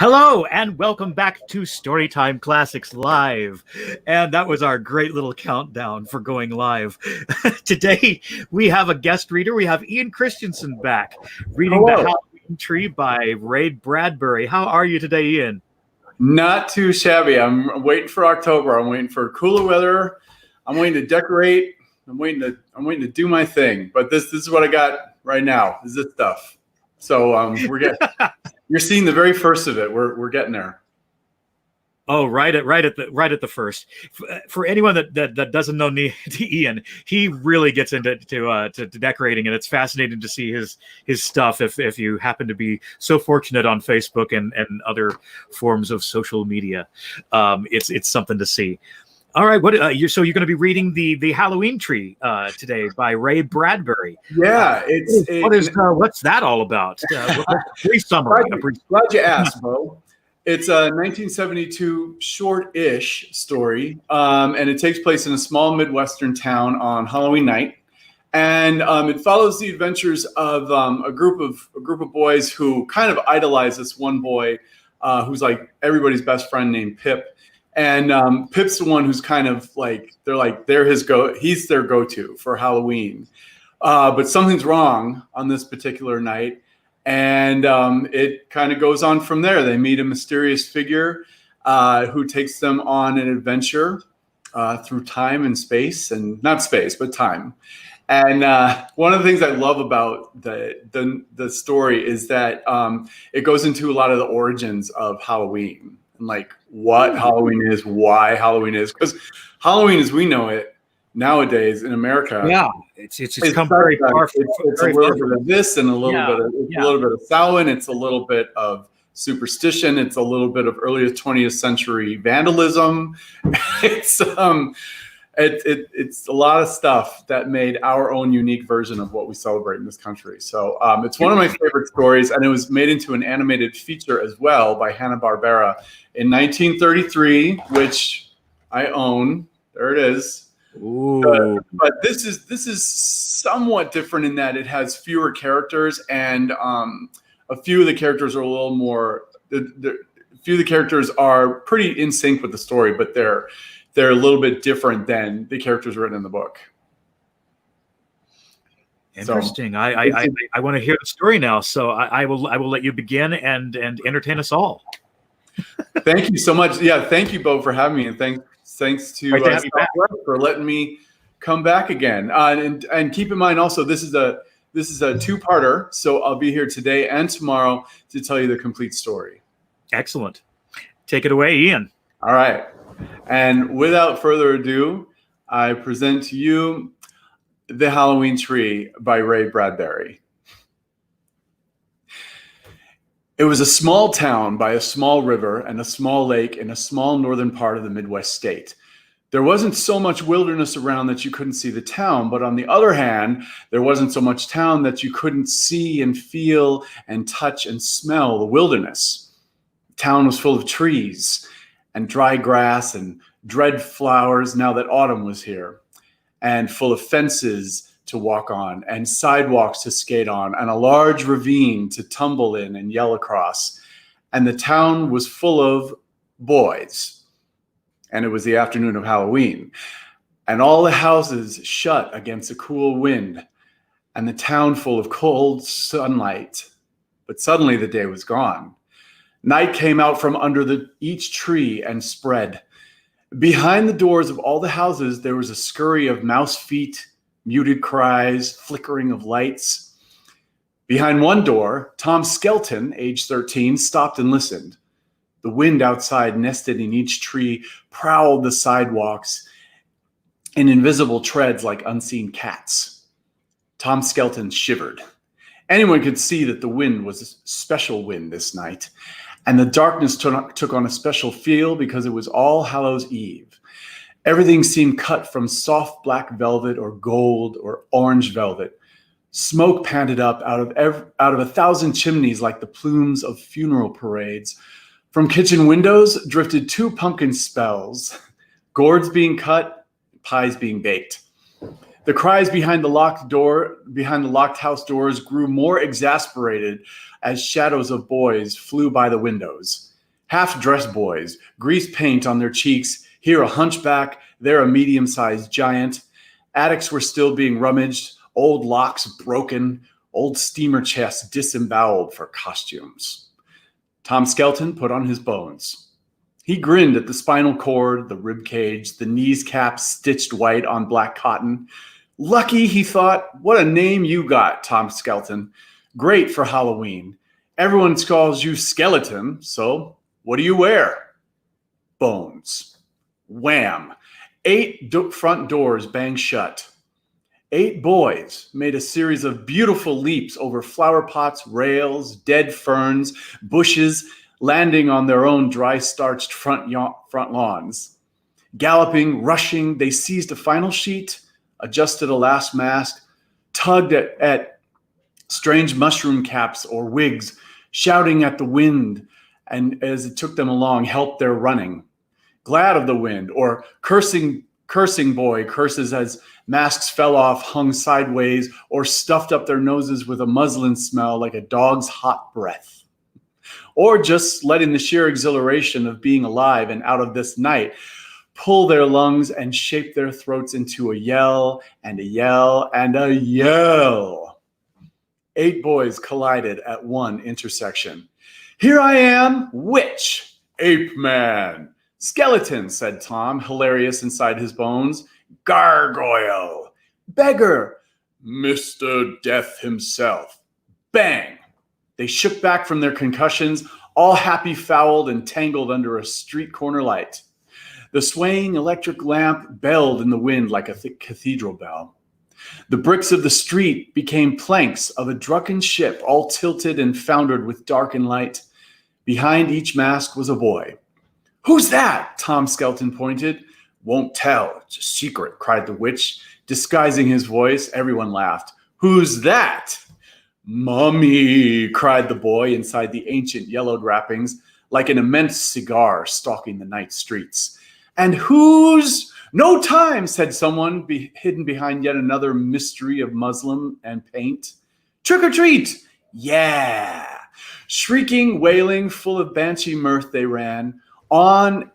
Hello and welcome back to Storytime Classics Live. And that was our great little countdown for going live. Today we have a guest reader. We have Ian Christensen back reading The Halloween Tree by Ray Bradbury. How are you today, Ian? Not too shabby. I'm waiting for October. I'm waiting for cooler weather. I'm waiting to decorate. I'm waiting to do my thing. But this is what I got right now. This is stuff. So you're seeing the very first of it. We're getting there. Oh, right at the first. For anyone that doesn't know Ian, he really gets into decorating, and it's fascinating to see his stuff. If you happen to be so fortunate on Facebook and other forms of social media, it's something to see. All right, what you're going to be reading the Halloween Tree today by Ray Bradbury. Yeah, what's that all about? Brief summary. Glad you asked, Bo. It's a 1972 short-ish story, and it takes place in a small Midwestern town on Halloween night, and it follows the adventures of a group of boys who kind of idolize this one boy who's like everybody's best friend named Pip. And Pip's the one who's kind of like he's their go-to for Halloween. But something's wrong on this particular night, and it kind of goes on from there. They meet a mysterious figure who takes them on an adventure through time and space, and not space, but time. And one of the things I love about the story is that it goes into a lot of the origins of Halloween. And like what Halloween is, why Halloween is, because Halloween as we know it nowadays in America, it's come very far. It's a little bit of this and a little bit of Samhain. It's a little bit of superstition. It's a little bit of early 20th century vandalism. It's a lot of stuff that made our own unique version of what we celebrate in this country. So it's one of my favorite stories, and it was made into an animated feature as well by Hanna-Barbera in 1933, which I own. There it is. But this is somewhat different in that it has fewer characters, and a few of the characters are a little more. A few of the characters are pretty in sync with the story, but they're a little bit different than the characters written in the book. Interesting. So, I want to hear the story now, so I will let you begin and entertain us all. Thank you so much. Yeah, thank you, Bo, for having me, and thanks to for letting me come back again. And keep in mind also, this is a two-parter, so I'll be here today and tomorrow to tell you the complete story. Excellent. Take it away, Ian. All right. And without further ado, I present to you The Halloween Tree by Ray Bradbury. It was a small town by a small river and a small lake in a small northern part of the Midwest state. There wasn't so much wilderness around that you couldn't see the town, but on the other hand, there wasn't so much town that you couldn't see and feel and touch and smell the wilderness. The town was full of trees and dry grass and dread flowers now that autumn was here, and full of fences to walk on and sidewalks to skate on and a large ravine to tumble in and yell across. And the town was full of boys. And it was the afternoon of Halloween. And all the houses shut against a cool wind, and the town full of cold sunlight. But suddenly the day was gone. Night came out from under each tree and spread. Behind the doors of all the houses, there was a scurry of mouse feet, muted cries, flickering of lights. Behind one door, Tom Skelton, age 13, stopped and listened. The wind outside, nested in each tree, prowled the sidewalks in invisible treads like unseen cats. Tom Skelton shivered. Anyone could see that the wind was a special wind this night. And the darkness took on a special feel because it was All Hallows Eve. Everything seemed cut from soft black velvet or gold or orange velvet. Smoke panted up out of 1,000 chimneys like the plumes of funeral parades. From kitchen windows drifted 2 pumpkin spells, gourds being cut, pies being baked. The cries behind the locked house doors grew more exasperated as shadows of boys flew by the windows. Half-dressed boys, grease paint on their cheeks, here a hunchback, there a medium-sized giant. Attics were still being rummaged, old locks broken, old steamer chests disemboweled for costumes. Tom Skelton put on his bones. He grinned at the spinal cord, the rib cage, the knees caps stitched white on black cotton. Lucky, he thought. What a name you got, Tom Skelton. Great for Halloween. Everyone calls you Skeleton, so what do you wear? Bones. Wham! 8 front doors banged shut. 8 boys made a series of beautiful leaps over flower pots, rails, dead ferns, bushes, landing on their own dry starched front lawns. Galloping, rushing, they seized a final sheet, adjusted a last mask, tugged at strange mushroom caps or wigs, shouting at the wind, and as it took them along, helped their running. Glad of the wind, or cursing boy curses as masks fell off, hung sideways, or stuffed up their noses with a muslin smell like a dog's hot breath. Or just letting the sheer exhilaration of being alive and out of this night pull their lungs and shape their throats into a yell and a yell and a yell. 8 boys collided at one intersection. Here I am, witch, ape man. Skeleton, said Tom, hilarious inside his bones. Gargoyle. Beggar. Mr. Death himself. Bang. They shook back from their concussions, all happy fouled and tangled under a street corner light. The swaying electric lamp belled in the wind like a thick cathedral bell. The bricks of the street became planks of a drunken ship, all tilted and foundered with darkened light. Behind each mask was a boy. Who's that? Tom Skelton pointed. Won't tell. It's a secret, cried the witch, disguising his voice. Everyone laughed. Who's that? Mummy, cried the boy inside the ancient yellowed wrappings, like an immense cigar stalking the night streets. And who's... No time, said someone hidden behind yet another mystery of muslin and paint. Trick or treat! Yeah! Shrieking, wailing, full of banshee mirth they ran, on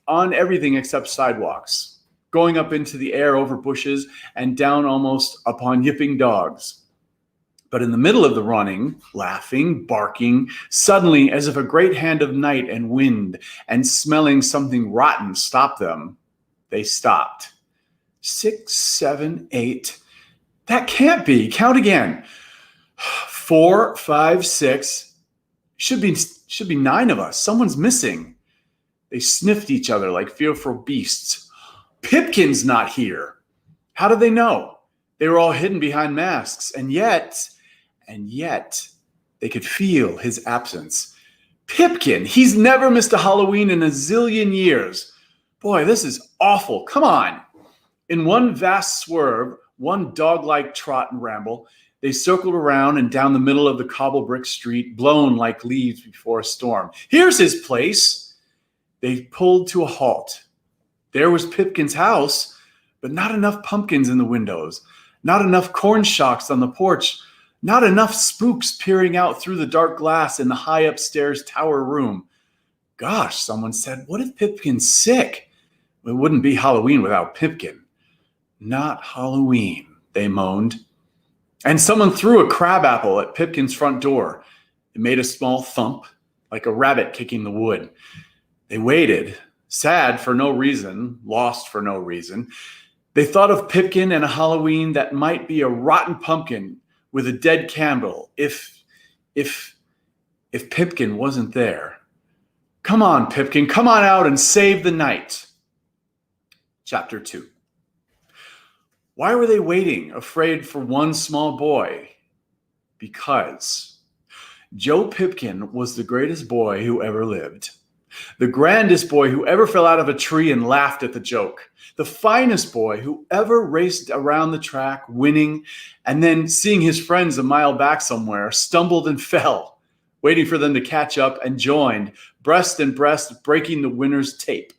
everything except sidewalks, going up into the air over bushes and down almost upon yipping dogs. But in the middle of the running, laughing, barking, suddenly, as if a great hand of night and wind and smelling something rotten stopped them, they stopped. 6, 7, 8. That can't be. Count again. 4, 5, 6. Should be 9 of us. Someone's missing. They sniffed each other like fearful beasts. Pipkin's not here. How did they know? They were all hidden behind masks, and yet they could feel his absence. Pipkin, he's never missed a Halloween in a zillion years. Boy, this is awful. Come on. In one vast swerve, one dog-like trot and ramble, they circled around and down the middle of the cobble brick street, blown like leaves before a storm. Here's his place. They pulled to a halt. There was Pipkin's house, but not enough pumpkins in the windows, not enough corn shocks on the porch, not enough spooks peering out through the dark glass in the high upstairs tower room. Gosh, someone said, what if Pipkin's sick? It wouldn't be Halloween without Pipkin. Not Halloween, they moaned. And someone threw a crab apple at Pipkin's front door. It made a small thump, like a rabbit kicking the wood. They waited, sad for no reason, lost for no reason. They thought of Pipkin and a Halloween that might be a rotten pumpkin with a dead candle if Pipkin wasn't there. Come on, Pipkin, come on out and save the night. Chapter 2. Why were they waiting, afraid for one small boy? Because Joe Pipkin was the greatest boy who ever lived. The grandest boy who ever fell out of a tree and laughed at the joke. The finest boy who ever raced around the track, winning, and then seeing his friends a mile back somewhere, stumbled and fell, waiting for them to catch up and joined, breast and breast, breaking the winner's tape.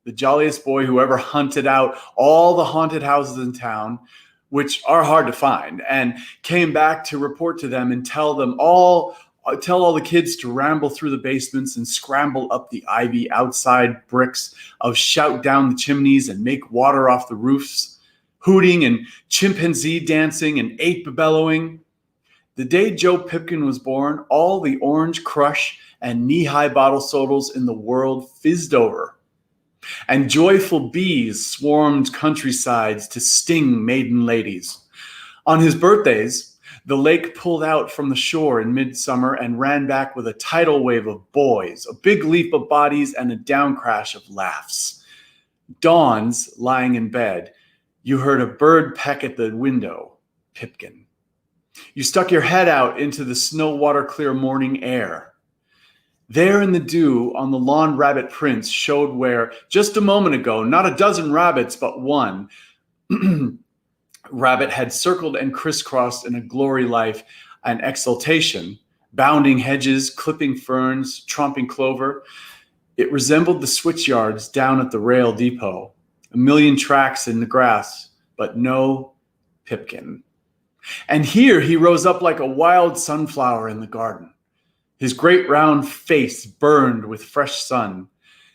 The jolliest boy who ever hunted out all the haunted houses in town, which are hard to find, and came back to report to them and tell them all tell all the kids to ramble through the basements and scramble up the ivy outside bricks, of shout down the chimneys and make water off the roofs, hooting and chimpanzee dancing and ape bellowing. The day Joe Pipkin was born, all the Orange Crush and knee-high bottle sodas in the world fizzed over, and joyful bees swarmed countrysides to sting maiden ladies. On his birthdays, the lake pulled out from the shore in midsummer and ran back with a tidal wave of boys, a big leap of bodies, and a down crash of laughs. Dawns, lying in bed, you heard a bird peck at the window, Pipkin. You stuck your head out into the snow water clear morning air. There in the dew on the lawn rabbit prints showed where, just a moment ago, not a dozen rabbits but one rabbit had circled and crisscrossed in a glory life and exultation, bounding hedges, clipping ferns, tromping clover. It resembled the switchyards down at the rail depot, a million tracks in the grass, but no Pipkin. And here he rose up like a wild sunflower in the garden. His great round face burned with fresh sun.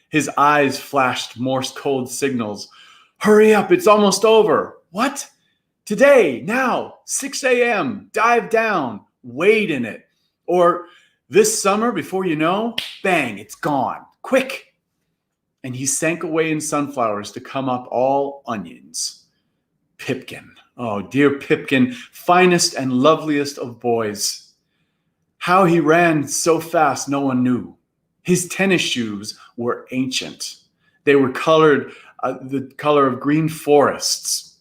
His eyes flashed Morse code signals. Hurry up, it's almost over. What? Today, now, 6 a.m., dive down, wade in it. Or this summer, before you know, bang, it's gone. Quick. And he sank away in sunflowers to come up all onions. Pipkin. Oh, dear Pipkin, finest and loveliest of boys. How he ran so fast no one knew. His tennis shoes were ancient. They were colored the color of green forests.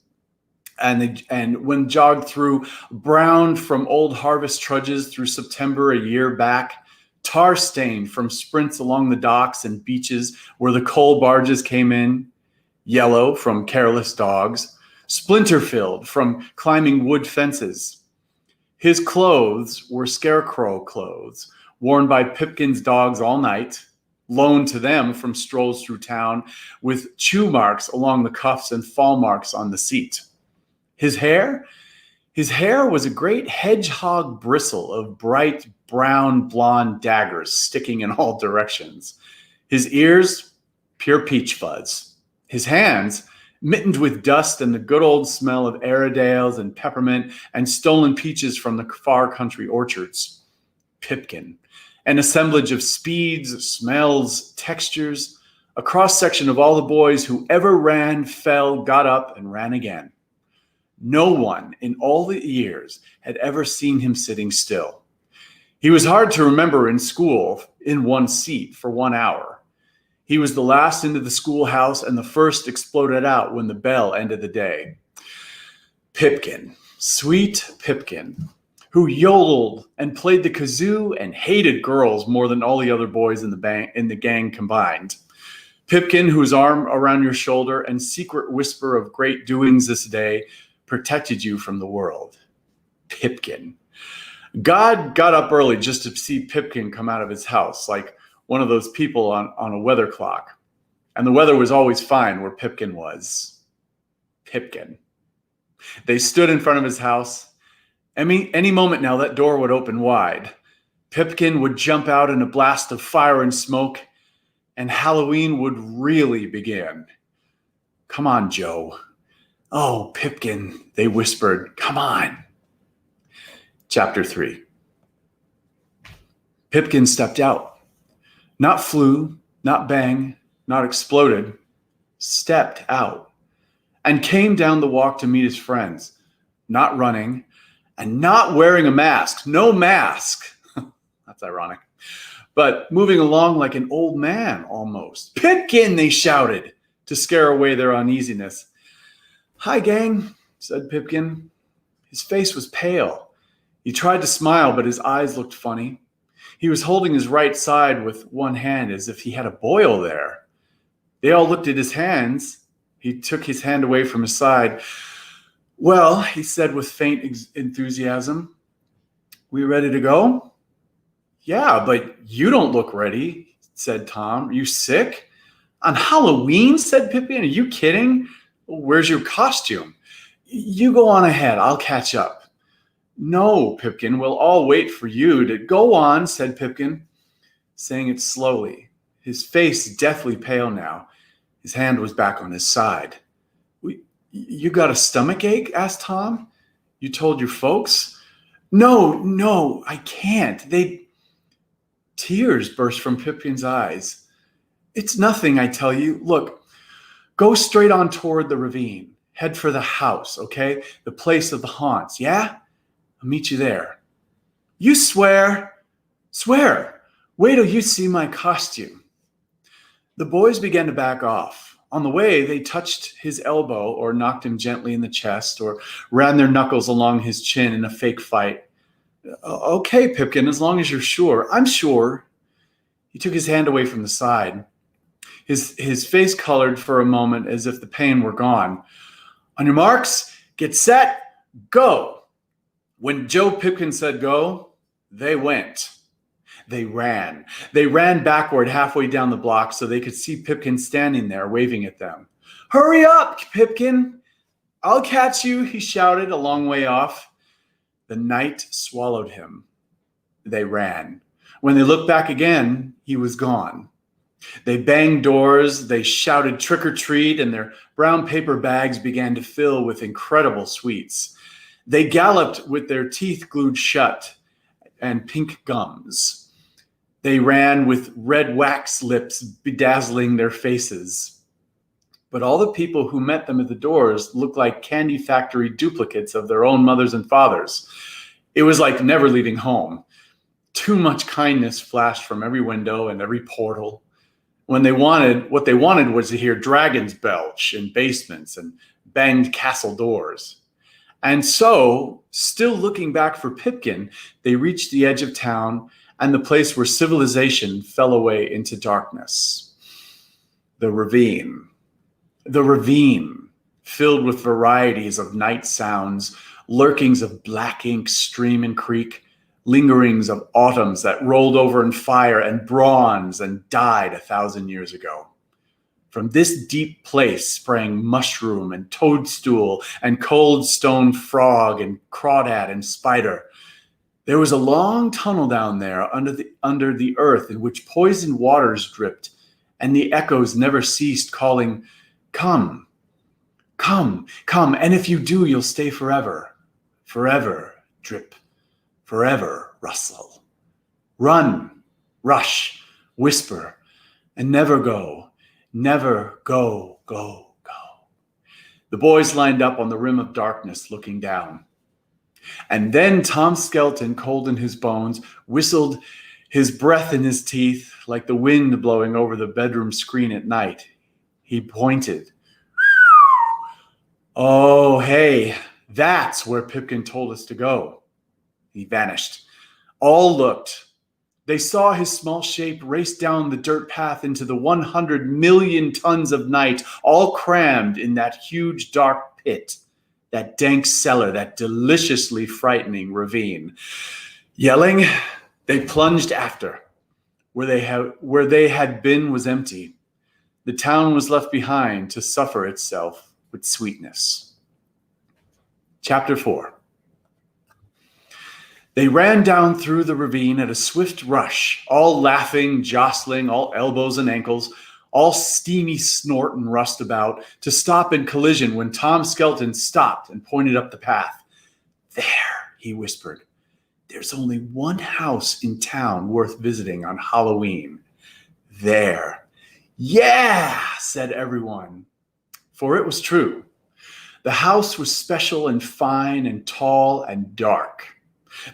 And when jogged through, browned from old harvest trudges through September a year back, tar-stained from sprints along the docks and beaches where the coal barges came in, yellow from careless dogs, splinter-filled from climbing wood fences. His clothes were scarecrow clothes, worn by Pipkin's dogs all night, loaned to them from strolls through town, with chew marks along the cuffs and fall marks on the seat. His hair was a great hedgehog bristle of bright brown blonde daggers sticking in all directions. His ears, pure peach fuzz. His hands, mittened with dust and the good old smell of Airedales and peppermint and stolen peaches from the far country orchards. Pipkin, an assemblage of speeds, smells, textures, a cross-section of all the boys who ever ran, fell, got up, and ran again. No one in all the years had ever seen him sitting still. He was hard to remember in school in one seat for 1 hour. He was the last into the schoolhouse and the first exploded out when the bell ended the day. Pipkin, sweet Pipkin, who yodeled and played the kazoo and hated girls more than all the other boys in the gang combined. Pipkin, whose arm around your shoulder and secret whisper of great doings this day protected you from the world. Pipkin. God got up early just to see Pipkin come out of his house, like one of those people on a weather clock. And the weather was always fine where Pipkin was. Pipkin. They stood in front of his house. Any moment now, that door would open wide. Pipkin would jump out in a blast of fire and smoke, and Halloween would really begin. Come on, Joe. Oh, Pipkin, they whispered, come on. Chapter 3. Pipkin stepped out. Not flew, not bang, not exploded. Stepped out and came down the walk to meet his friends. Not running and not wearing a mask. No mask. That's ironic. But moving along like an old man almost. Pipkin, they shouted to scare away their uneasiness. Hi, gang, said Pipkin. His face was pale. He tried to smile, but his eyes looked funny. He was holding his right side with one hand as if he had a boil there. They all looked at his hands. He took his hand away from his side. Well, he said with faint enthusiasm, we ready to go? Yeah, but you don't look ready, said Tom. Are you sick? On Halloween, said Pipkin. Are you kidding? Where's your costume? You go on ahead. I'll catch up. No, Pipkin, we'll all wait for you to go on, said Pipkin, saying it slowly, his face deathly pale now. His hand was back on his side. You got a stomach ache? Asked Tom. You told your folks? No, I can't. Tears burst from Pipkin's eyes. It's nothing, I tell you. Look, go straight on toward the ravine. Head for the house, okay? The place of the haunts, yeah? I'll meet you there. You swear? Swear. Wait till you see my costume. The boys began to back off. On the way, they touched his elbow or knocked him gently in the chest or ran their knuckles along his chin in a fake fight. Okay, Pipkin, as long as you're sure. I'm sure. He took his hand away from the side. His face colored for a moment as if the pain were gone. On your marks, get set, go. When Joe Pipkin said go, they went. They ran. They ran backward halfway down the block so they could see Pipkin standing there waving at them. Hurry up, Pipkin. I'll catch you, he shouted a long way off. The night swallowed him. They ran. When they looked back again, he was gone. They banged doors, they shouted trick or treat, and their brown paper bags began to fill with incredible sweets. They galloped with their teeth glued shut and pink gums. They ran with red wax lips bedazzling their faces. But all the people who met them at the doors looked like candy factory duplicates of their own mothers and fathers. It was like never leaving home. Too much kindness flashed from every window and every portal. What they wanted was to hear dragons belch in basements and banged castle doors. And so, still looking back for Pipkin, they reached the edge of town and the place where civilization fell away into darkness. The ravine. The ravine, filled with varieties of night sounds, lurkings of black ink stream and creek, lingerings of autumns that rolled over in fire and bronze and died 1,000 years ago. From this deep place sprang mushroom and toadstool and cold stone frog and crawdad and spider. There was a long tunnel down there under the earth in which poisoned waters dripped, and the echoes never ceased calling, "Come, come, come, and if you do, you'll stay forever. Forever, drip, forever, rustle. Run, rush, whisper, and never go, go, go, go." The boys lined up on the rim of darkness, looking down. And then Tom Skelton, cold in his bones, whistled, his breath in his teeth, like the wind blowing over the bedroom screen at night. He pointed. "Oh, hey, that's where Pipkin told us to go." He vanished. All looked. They saw his small shape race down the dirt path into the 100 million tons of night, all crammed in that huge dark pit. That dank cellar, that deliciously frightening ravine. Yelling, they plunged after. Where they had been was empty. The town was left behind to suffer itself with sweetness. Chapter 4. They ran down through the ravine at a swift rush, all laughing, jostling, all elbows and ankles, all steamy snort and rust about, to stop in collision when Tom Skelton stopped and pointed up the path. "There," he whispered. "There's only one house in town worth visiting on Halloween. There." "Yeah," said everyone. For it was true. The house was special and fine and tall and dark.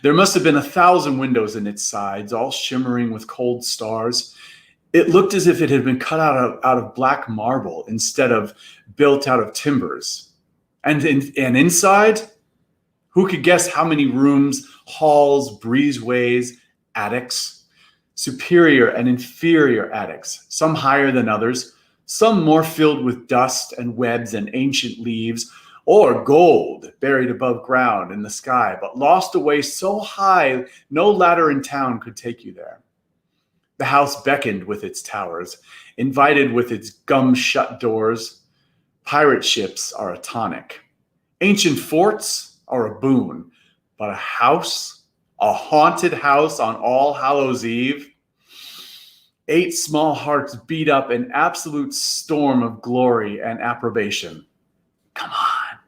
There must have been 1,000 windows in its sides, all shimmering with cold stars. It looked as if it had been cut out of black marble instead of built out of timbers. And inside, who could guess how many rooms, halls, breezeways, attics, superior and inferior attics, some higher than others, some more filled with dust and webs and ancient leaves, or gold buried above ground in the sky, but lost away so high no ladder in town could take you there. The house beckoned with its towers, invited with its gum-shut doors. Pirate ships are a tonic. Ancient forts are a boon. But a haunted house on All Hallows Eve, 8 small hearts beat up an absolute storm of glory and approbation. Come on.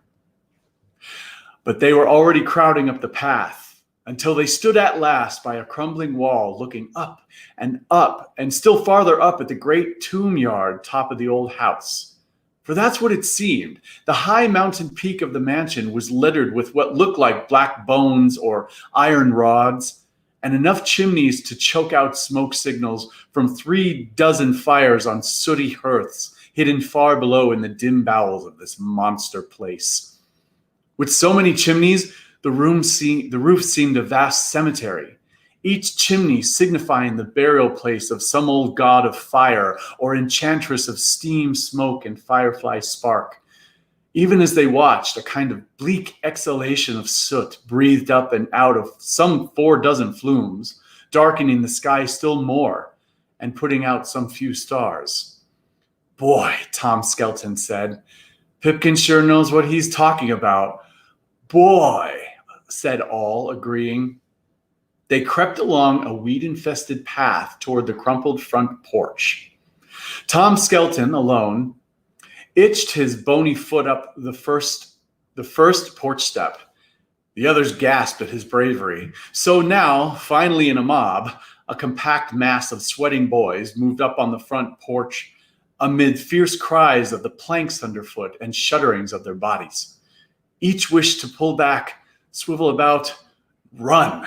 But they were already crowding up the path until they stood at last by a crumbling wall, looking up and still farther up at the great tomb yard top of the old house. For that's what it seemed. The high mountain peak of the mansion was littered with what looked like black bones or iron rods, and enough chimneys to choke out smoke signals from 36 fires on sooty hearths hidden far below in the dim bowels of this monster place. With so many chimneys, the roof seemed a vast cemetery, each chimney signifying the burial place of some old god of fire or enchantress of steam, smoke, and firefly spark. Even as they watched, a kind of bleak exhalation of soot breathed up and out of some 36 flumes, darkening the sky still more and putting out some few stars. Boy, Tom Skelton said. Pipkin sure knows what he's talking about. Boy, said all, agreeing. They crept along a weed-infested path toward the crumpled front porch. Tom Skelton, alone, itched his bony foot up the first porch step. The others gasped at his bravery. So now, finally in a mob, a compact mass of sweating boys moved up on the front porch amid fierce cries of the planks underfoot and shudderings of their bodies. Each wished to pull back, swivel about, run,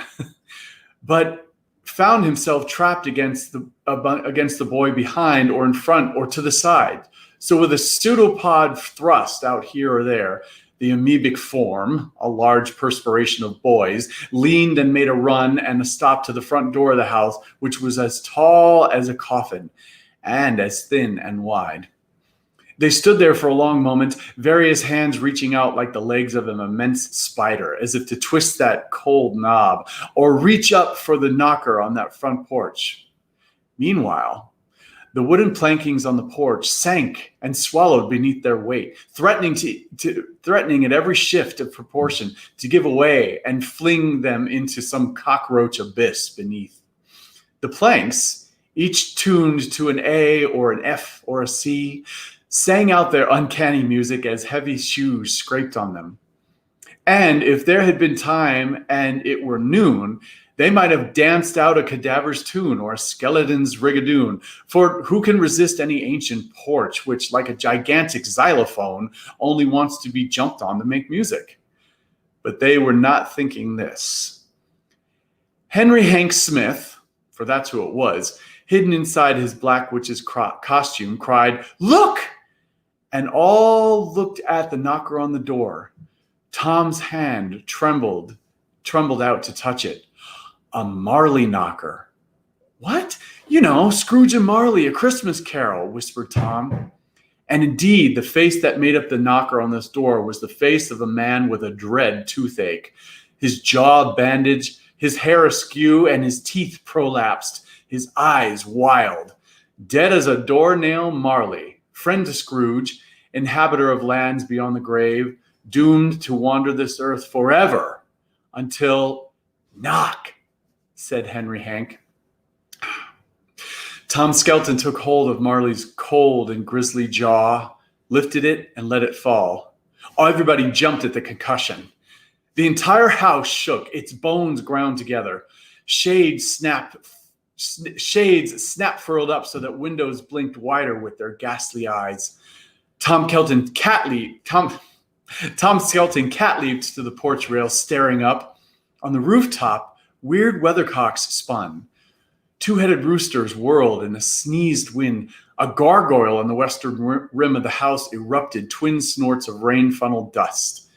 but found himself trapped against the boy behind or in front or to the side. So with a pseudopod thrust out here or there, the amoebic form, a large perspiration of boys, leaned and made a run and a stop to the front door of the house, which was as tall as a coffin and as thin and wide. They stood there for a long moment, various hands reaching out like the legs of an immense spider, as if to twist that cold knob or reach up for the knocker on that front porch. Meanwhile, the wooden plankings on the porch sank and swallowed beneath their weight, threatening at every shift of proportion to give away and fling them into some cockroach abyss beneath. The planks, each tuned to an A or an F or a C, sang out their uncanny music as heavy shoes scraped on them. And if there had been time and it were noon, they might have danced out a cadaver's tune or a skeleton's rigadoon, for who can resist any ancient porch which, like a gigantic xylophone, only wants to be jumped on to make music? But they were not thinking this. Henry Hank Smith, for that's who it was, hidden inside his Black Witch's costume, cried, "Look!" And all looked at the knocker on the door. Tom's hand trembled out to touch it. A Marley knocker. What? You know, Scrooge and Marley, A Christmas Carol, whispered Tom. And indeed, the face that made up the knocker on this door was the face of a man with a dread toothache, his jaw bandaged, his hair askew, and his teeth prolapsed, his eyes wild. Dead as a doornail Marley, friend to Scrooge, inhabitor of lands beyond the grave, doomed to wander this earth forever until knock, said Henry Hank. Tom Skelton took hold of Marley's cold and grisly jaw, lifted it, and let it fall. Everybody jumped at the concussion. The entire house shook, its bones ground together. Shades snap-furled up so that windows blinked wider with their ghastly eyes. Tom Skelton cat-leaped to the porch rail, staring up. On the rooftop, weird weathercocks spun. Two-headed roosters whirled in a sneezed wind. A gargoyle on the western rim of the house erupted twin snorts of rain-funneled dust.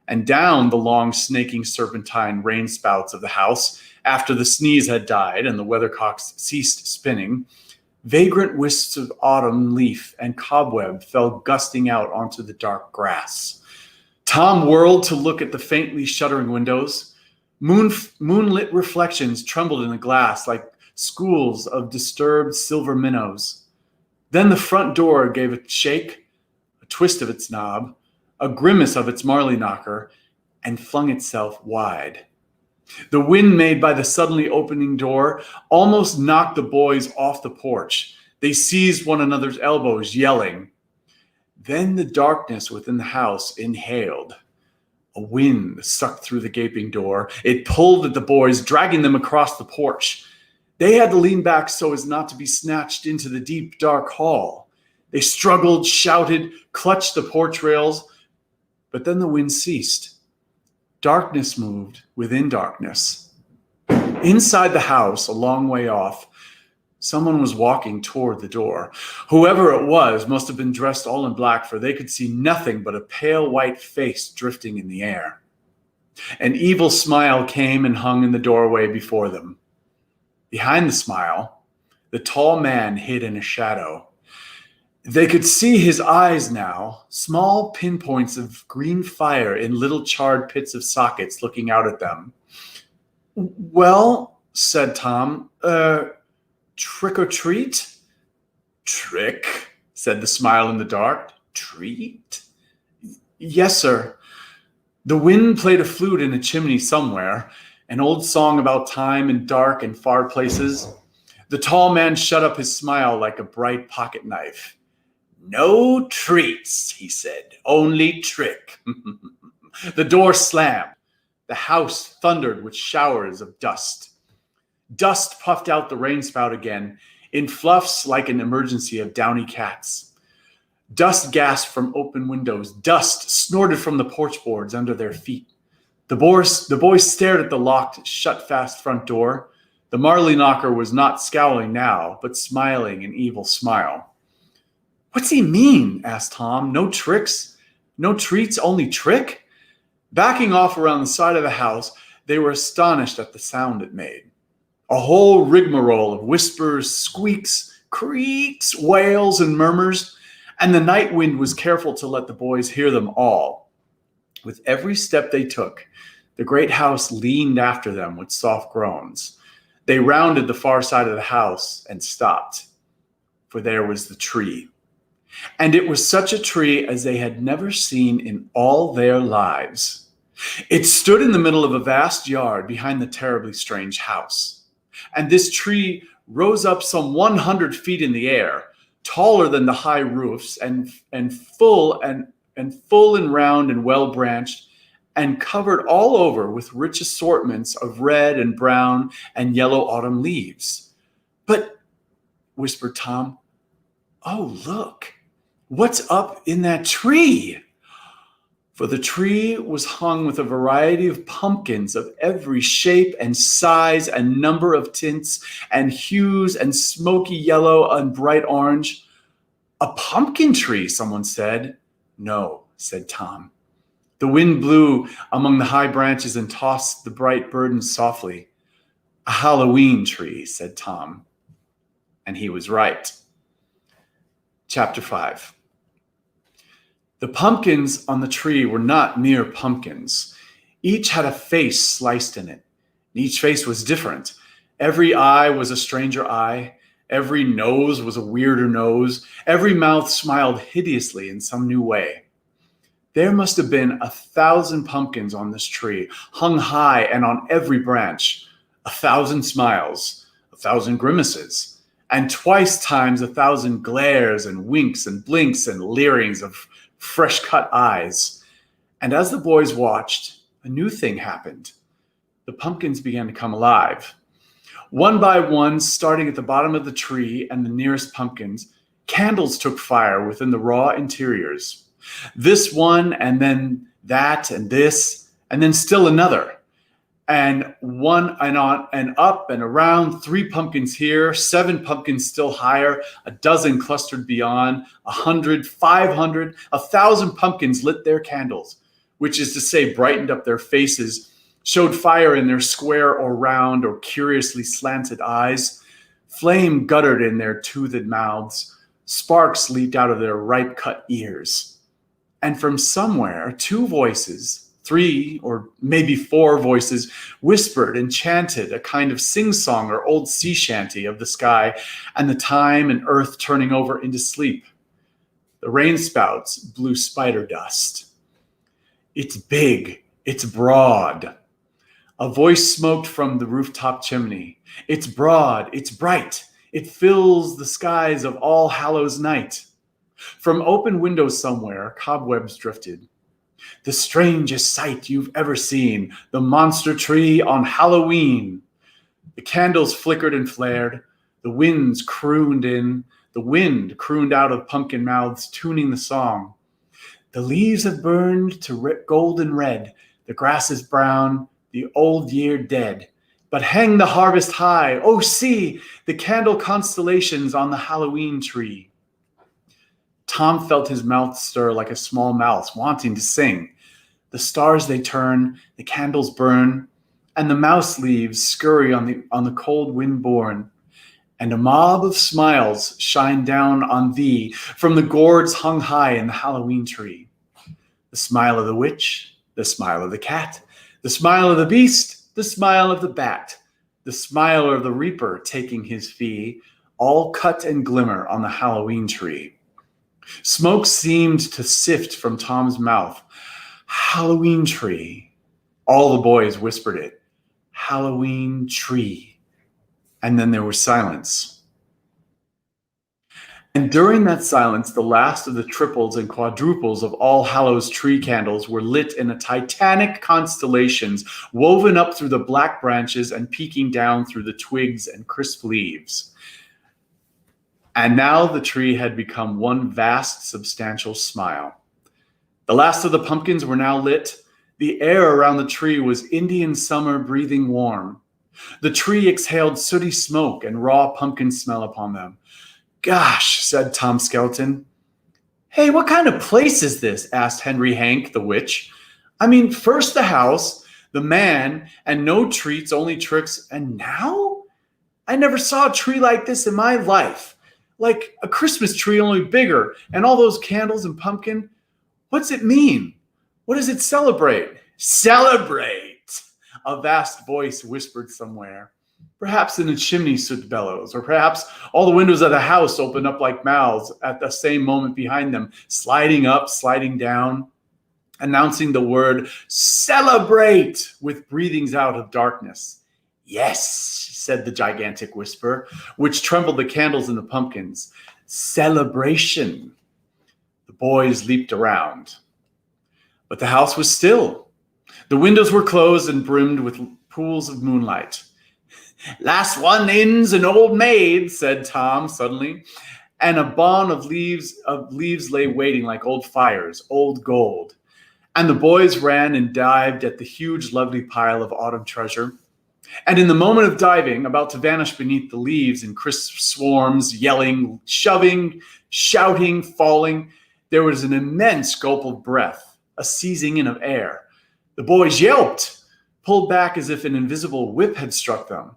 And down the long, snaking serpentine rain spouts of the house, after the sneeze had died and the weathercocks ceased spinning, vagrant wisps of autumn leaf and cobweb fell gusting out onto the dark grass. Tom whirled to look at the faintly shuddering windows. Moonlit reflections trembled in the glass like schools of disturbed silver minnows. Then the front door gave a shake, a twist of its knob, a grimace of its Marley knocker, and flung itself wide. The wind made by the suddenly opening door almost knocked the boys off the porch. They seized one another's elbows, yelling. Then the darkness within the house inhaled. A wind sucked through the gaping door. It pulled at the boys, dragging them across the porch. They had to lean back so as not to be snatched into the deep, dark hall. They struggled, shouted, clutched the porch rails, but then the wind ceased. Darkness moved within darkness. Inside the house, a long way off, someone was walking toward the door. Whoever it was must have been dressed all in black, for they could see nothing but a pale white face drifting in the air. An evil smile came and hung in the doorway before them. Behind the smile, the tall man hid in a shadow. They could see his eyes now, small pinpoints of green fire in little charred pits of sockets looking out at them. "Well," said Tom, "trick or treat?" "Trick?" said the smile in the dark. "Treat?" "Yes, sir." The wind played a flute in a chimney somewhere, an old song about time and dark and far places. The tall man shut up his smile like a bright pocket knife. "No treats," he said, "only trick." The door slammed. The house thundered with showers of dust. Dust puffed out the rain spout again, in fluffs like an emergency of downy cats. Dust gasped from open windows. Dust snorted from the porch boards under their feet. The boys stared at the locked, shut-fast front door. The Marley knocker was not scowling now, but smiling an evil smile. "What's he mean?" asked Tom. "No tricks? No treats, only trick?" Backing off around the side of the house, they were astonished at the sound it made. A whole rigmarole of whispers, squeaks, creaks, wails, and murmurs, and the night wind was careful to let the boys hear them all. With every step they took, the great house leaned after them with soft groans. They rounded the far side of the house and stopped, for there was the tree. And it was such a tree as they had never seen in all their lives. It stood in the middle of a vast yard behind the terribly strange house. And this tree rose up some 100 feet in the air, taller than the high roofs, and full and round and well branched, and covered all over with rich assortments of red and brown and yellow autumn leaves. "But," whispered Tom, "oh, look, what's up in that tree?" For the tree was hung with a variety of pumpkins of every shape and size and number of tints and hues and smoky yellow and bright orange. "A pumpkin tree," someone said. "No," said Tom. The wind blew among the high branches and tossed the bright burdens softly. "A Halloween tree," said Tom. And he was right. Chapter 5. The pumpkins on the tree were not mere pumpkins. Each had a face sliced in it. Each face was different. Every eye was a stranger eye. Every nose was a weirder nose. Every mouth smiled hideously in some new way. There must have been 1,000 pumpkins on this tree, hung high and on every branch. 1,000 smiles, 1,000 grimaces, and twice times 1,000 glares and winks and blinks and leerings of fresh-cut eyes. And as the boys watched, a new thing happened. The pumpkins began to come alive. One by one, starting at the bottom of the tree and the nearest pumpkins, candles took fire within the raw interiors. This one, and then that, and this, and then still another. And one and on and up and around, 3 pumpkins here, 7 pumpkins still higher, 12 clustered beyond, 100, 500, 1,000 pumpkins lit their candles, which is to say brightened up their faces, showed fire in their square or round or curiously slanted eyes. Flame guttered in their toothed mouths. Sparks leaped out of their ripe-cut ears. And from somewhere, 2 voices, 3 or maybe 4 voices, whispered and chanted a kind of sing-song or old sea shanty of the sky and the time and earth turning over into sleep. The rain spouts blew spider dust. "It's big, it's broad." A voice smoked from the rooftop chimney. It's broad, it's bright, it fills the skies of All Hallows Night. From open windows somewhere, cobwebs drifted. The strangest sight you've ever seen, the monster tree on Halloween. The candles flickered and flared, the wind crooned out of pumpkin mouths, tuning the song. The leaves have burned to golden red, the grass is brown, the old year dead. But hang the harvest high, oh see, the candle constellations on the Halloween tree. Tom felt his mouth stir like a small mouse wanting to sing. The stars they turn, the candles burn, and the mouse leaves scurry on the cold wind borne. And a mob of smiles shine down on thee from the gourds hung high in the Halloween tree. The smile of the witch, the smile of the cat, the smile of the beast, the smile of the bat, the smile of the reaper taking his fee, all cut and glimmer on the Halloween tree. Smoke seemed to sift from Tom's mouth. Halloween tree. All the boys whispered it. Halloween tree. And then there was silence. And during that silence, the last of the triples and quadruples of All Hallows tree candles were lit in a titanic constellations woven up through the black branches and peeking down through the twigs and crisp leaves. And now the tree had become one vast, substantial smile. The last of the pumpkins were now lit. The air around the tree was Indian summer breathing warm. The tree exhaled sooty smoke and raw pumpkin smell upon them. Gosh, said Tom Skelton. Hey, what kind of place is this? Asked Henry Hank, the witch. I mean, first the house, the man, and no treats, only tricks. And now? I never saw a tree like this in my life. Like a Christmas tree, only bigger, and all those candles and pumpkin. What's it mean? What does it celebrate? Celebrate! A vast voice whispered somewhere. Perhaps in the chimney soot bellows, or perhaps all the windows of the house opened up like mouths at the same moment behind them, sliding up, sliding down, announcing the word celebrate with breathings out of darkness. Yes, said the gigantic whisper, which trembled the candles and the pumpkins. Celebration. The boys leaped around. But the house was still. The windows were closed and brimmed with pools of moonlight. Last one in's an old maid, said Tom suddenly, and a bawn of leaves lay waiting like old fires, old gold. And the boys ran and dived at the huge, lovely pile of autumn treasure. And in the moment of diving, about to vanish beneath the leaves in crisp swarms, yelling, shoving, shouting, falling, there was an immense gulp of breath, a seizing in of air. The boys yelped, pulled back as if an invisible whip had struck them.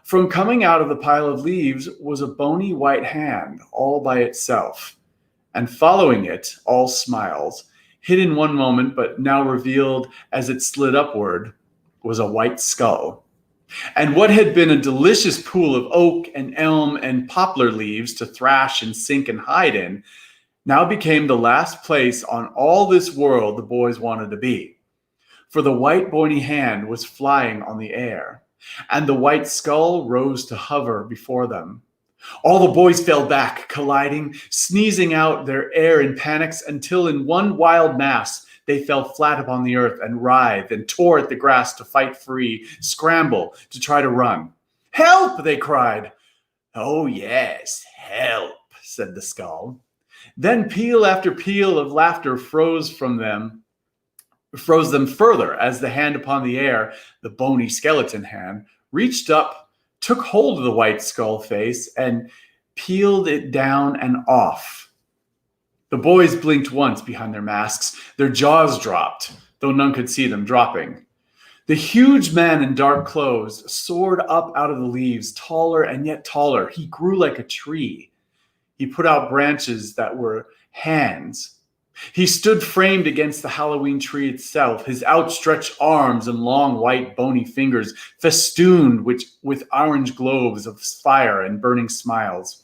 From coming out of the pile of leaves was a bony white hand all by itself. And following it, all smiles, hidden one moment but now revealed as it slid upward, was a white skull. And what had been a delicious pool of oak and elm and poplar leaves to thrash and sink and hide in, now became the last place on all this world the boys wanted to be. For the white bony hand was flying on the air, and the white skull rose to hover before them. All the boys fell back, colliding, sneezing out their air in panics, until in one wild mass they fell flat upon the earth and writhed and tore at the grass to fight free, scramble, to try to run. Help, they cried. Oh yes, help, said the skull. Then peal after peal of laughter froze them further as the hand upon the air, the bony skeleton hand, reached up, took hold of the white skull face, and peeled it down and off. The boys blinked once behind their masks. Their jaws dropped, though none could see them dropping. The huge man in dark clothes soared up out of the leaves, taller and yet taller. He grew like a tree. He put out branches that were hands. He stood framed against the Halloween tree itself, his outstretched arms and long white bony fingers festooned with orange globes of fire and burning smiles.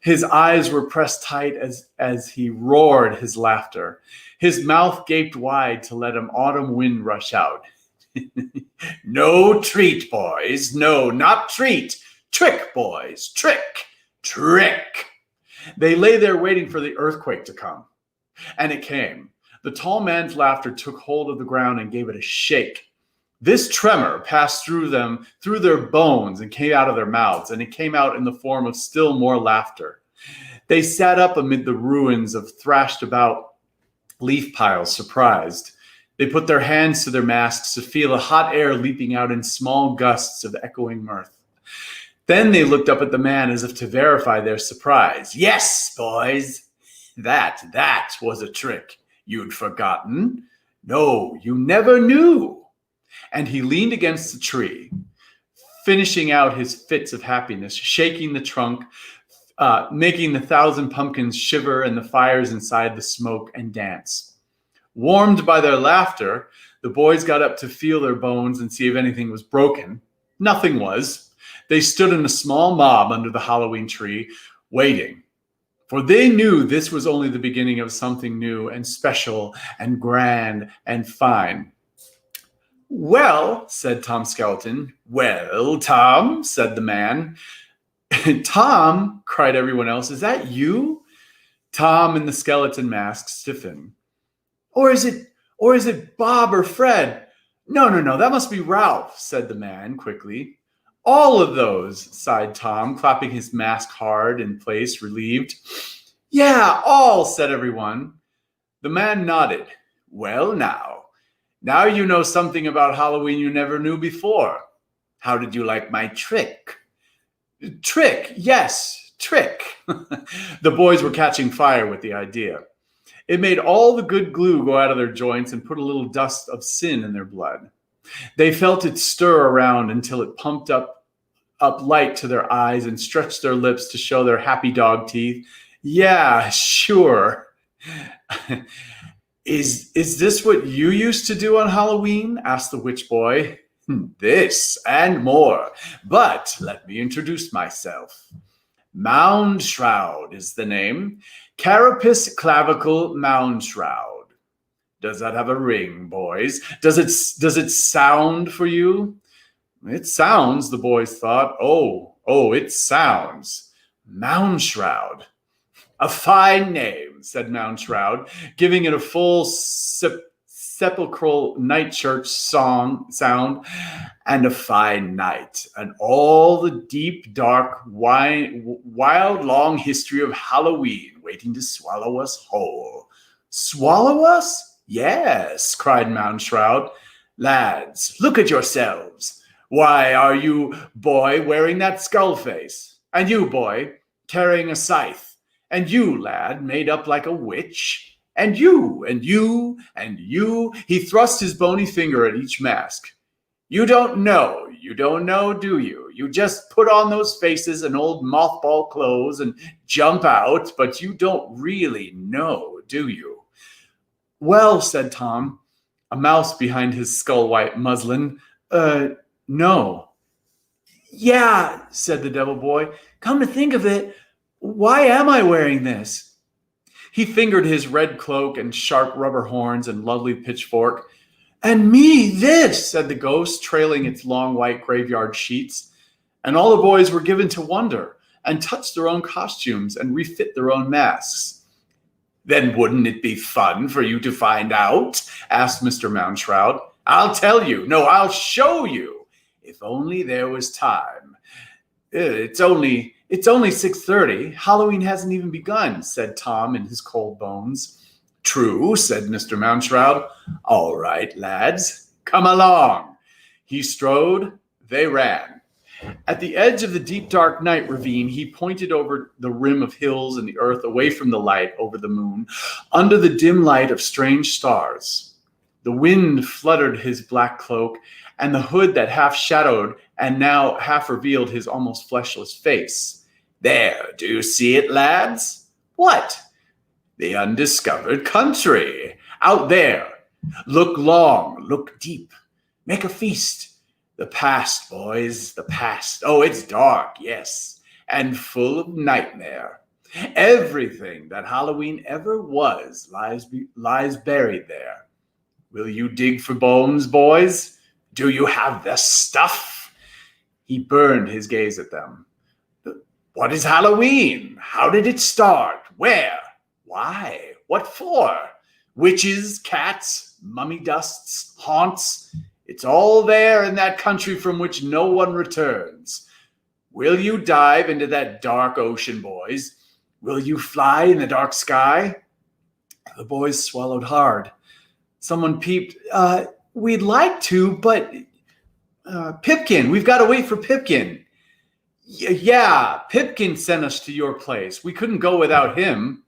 His eyes were pressed tight as he roared his laughter. His mouth gaped wide to let an autumn wind rush out. No treat, boys. No, not treat. Trick, boys. Trick. Trick. They lay there waiting for the earthquake to come. And it came. The tall man's laughter took hold of the ground and gave it a shake. This tremor passed through them, through their bones, and came out of their mouths, and it came out in the form of still more laughter. They sat up amid the ruins of thrashed about leaf piles, surprised. They put their hands to their masks to feel the hot air leaping out in small gusts of echoing mirth. Then they looked up at the man as if to verify their surprise. Yes, boys, that was a trick. You'd forgotten. No, you never knew. And he leaned against the tree, finishing out his fits of happiness, shaking the trunk, making the 1,000 pumpkins shiver and the fires inside the smoke and dance. Warmed by their laughter, the boys got up to feel their bones and see if anything was broken. Nothing was. They stood in a small mob under the Halloween tree, waiting. For they knew this was only the beginning of something new and special and grand and fine. Well, said Tom Skeleton. Well, Tom, said the man. Tom, cried everyone else, is that you? Tom in the skeleton mask stiffened. Or is it Bob or Fred? No, that must be Ralph, said the man quickly. All of those, sighed Tom, clapping his mask hard in place, relieved. Yeah, all, said everyone. The man nodded. Well, now you know something about Halloween you never knew before. How did you like my trick? Trick, yes, trick. The boys were catching fire with the idea. It made all the good glue go out of their joints and put a little dust of sin in their blood. They felt it stir around until it pumped up light to their eyes and stretched their lips to show their happy dog teeth. Yeah, sure. Is this what you used to do on Halloween? Asked the witch boy. This and more. But let me introduce myself. Mound Shroud is the name. Carapace clavicle mound shroud. Does that have a ring, boys? Does it sound for you? It sounds, the boys thought. Oh, it sounds. Mound Shroud. A fine name, said Mound Shroud, giving it a full sepulchral night church sound, and a fine night, and all the deep, dark, wild, long history of Halloween waiting to swallow us whole. Swallow us? Yes, cried Mound Shroud. Lads, look at yourselves. Why are you, boy, wearing that skull face? And you, boy, carrying a scythe? And you, lad, made up like a witch? And you, and you, and you. He thrust his bony finger at each mask. You don't know, do you? You just put on those faces and old mothball clothes and jump out, but you don't really know, do you? Well, said Tom, a mouse behind his skull-white muslin. No. Yeah, said the devil boy. Come to think of it, why am I wearing this? He fingered his red cloak and sharp rubber horns and lovely pitchfork. And me this, said the ghost, trailing its long white graveyard sheets. And all the boys were given to wonder and touch their own costumes and refit their own masks. Then wouldn't it be fun for you to find out? Asked Mr. Mound Shroud. I'll tell you. No, I'll show you. If only there was time. It's only 6:30. Halloween hasn't even begun, said Tom in his cold bones. True, said Mr. Mound Shroud. All right, lads, come along. He strode, they ran. At the edge of the deep dark night ravine, he pointed over the rim of hills and the earth away from the light over the moon, under the dim light of strange stars. The wind fluttered his black cloak, and the hood that half shadowed and now half revealed his almost fleshless face. There, do you see it, lads? What? The undiscovered country. Out there. Look long, look deep. Make a feast. The past, boys, the past. Oh, it's dark, yes, and full of nightmare. Everything that Halloween ever was lies buried there. Will you dig for bones, boys? Do you have the stuff? He burned his gaze at them. What is Halloween? How did it start? Where? Why? What for? Witches, cats, mummy dusts, haunts. It's all there in that country from which no one returns. Will you dive into that dark ocean, boys? Will you fly in the dark sky? The boys swallowed hard. Someone peeped. We'd like to, but Pipkin, we've got to wait for Pipkin. Yeah, Pipkin sent us to your place. We couldn't go without him.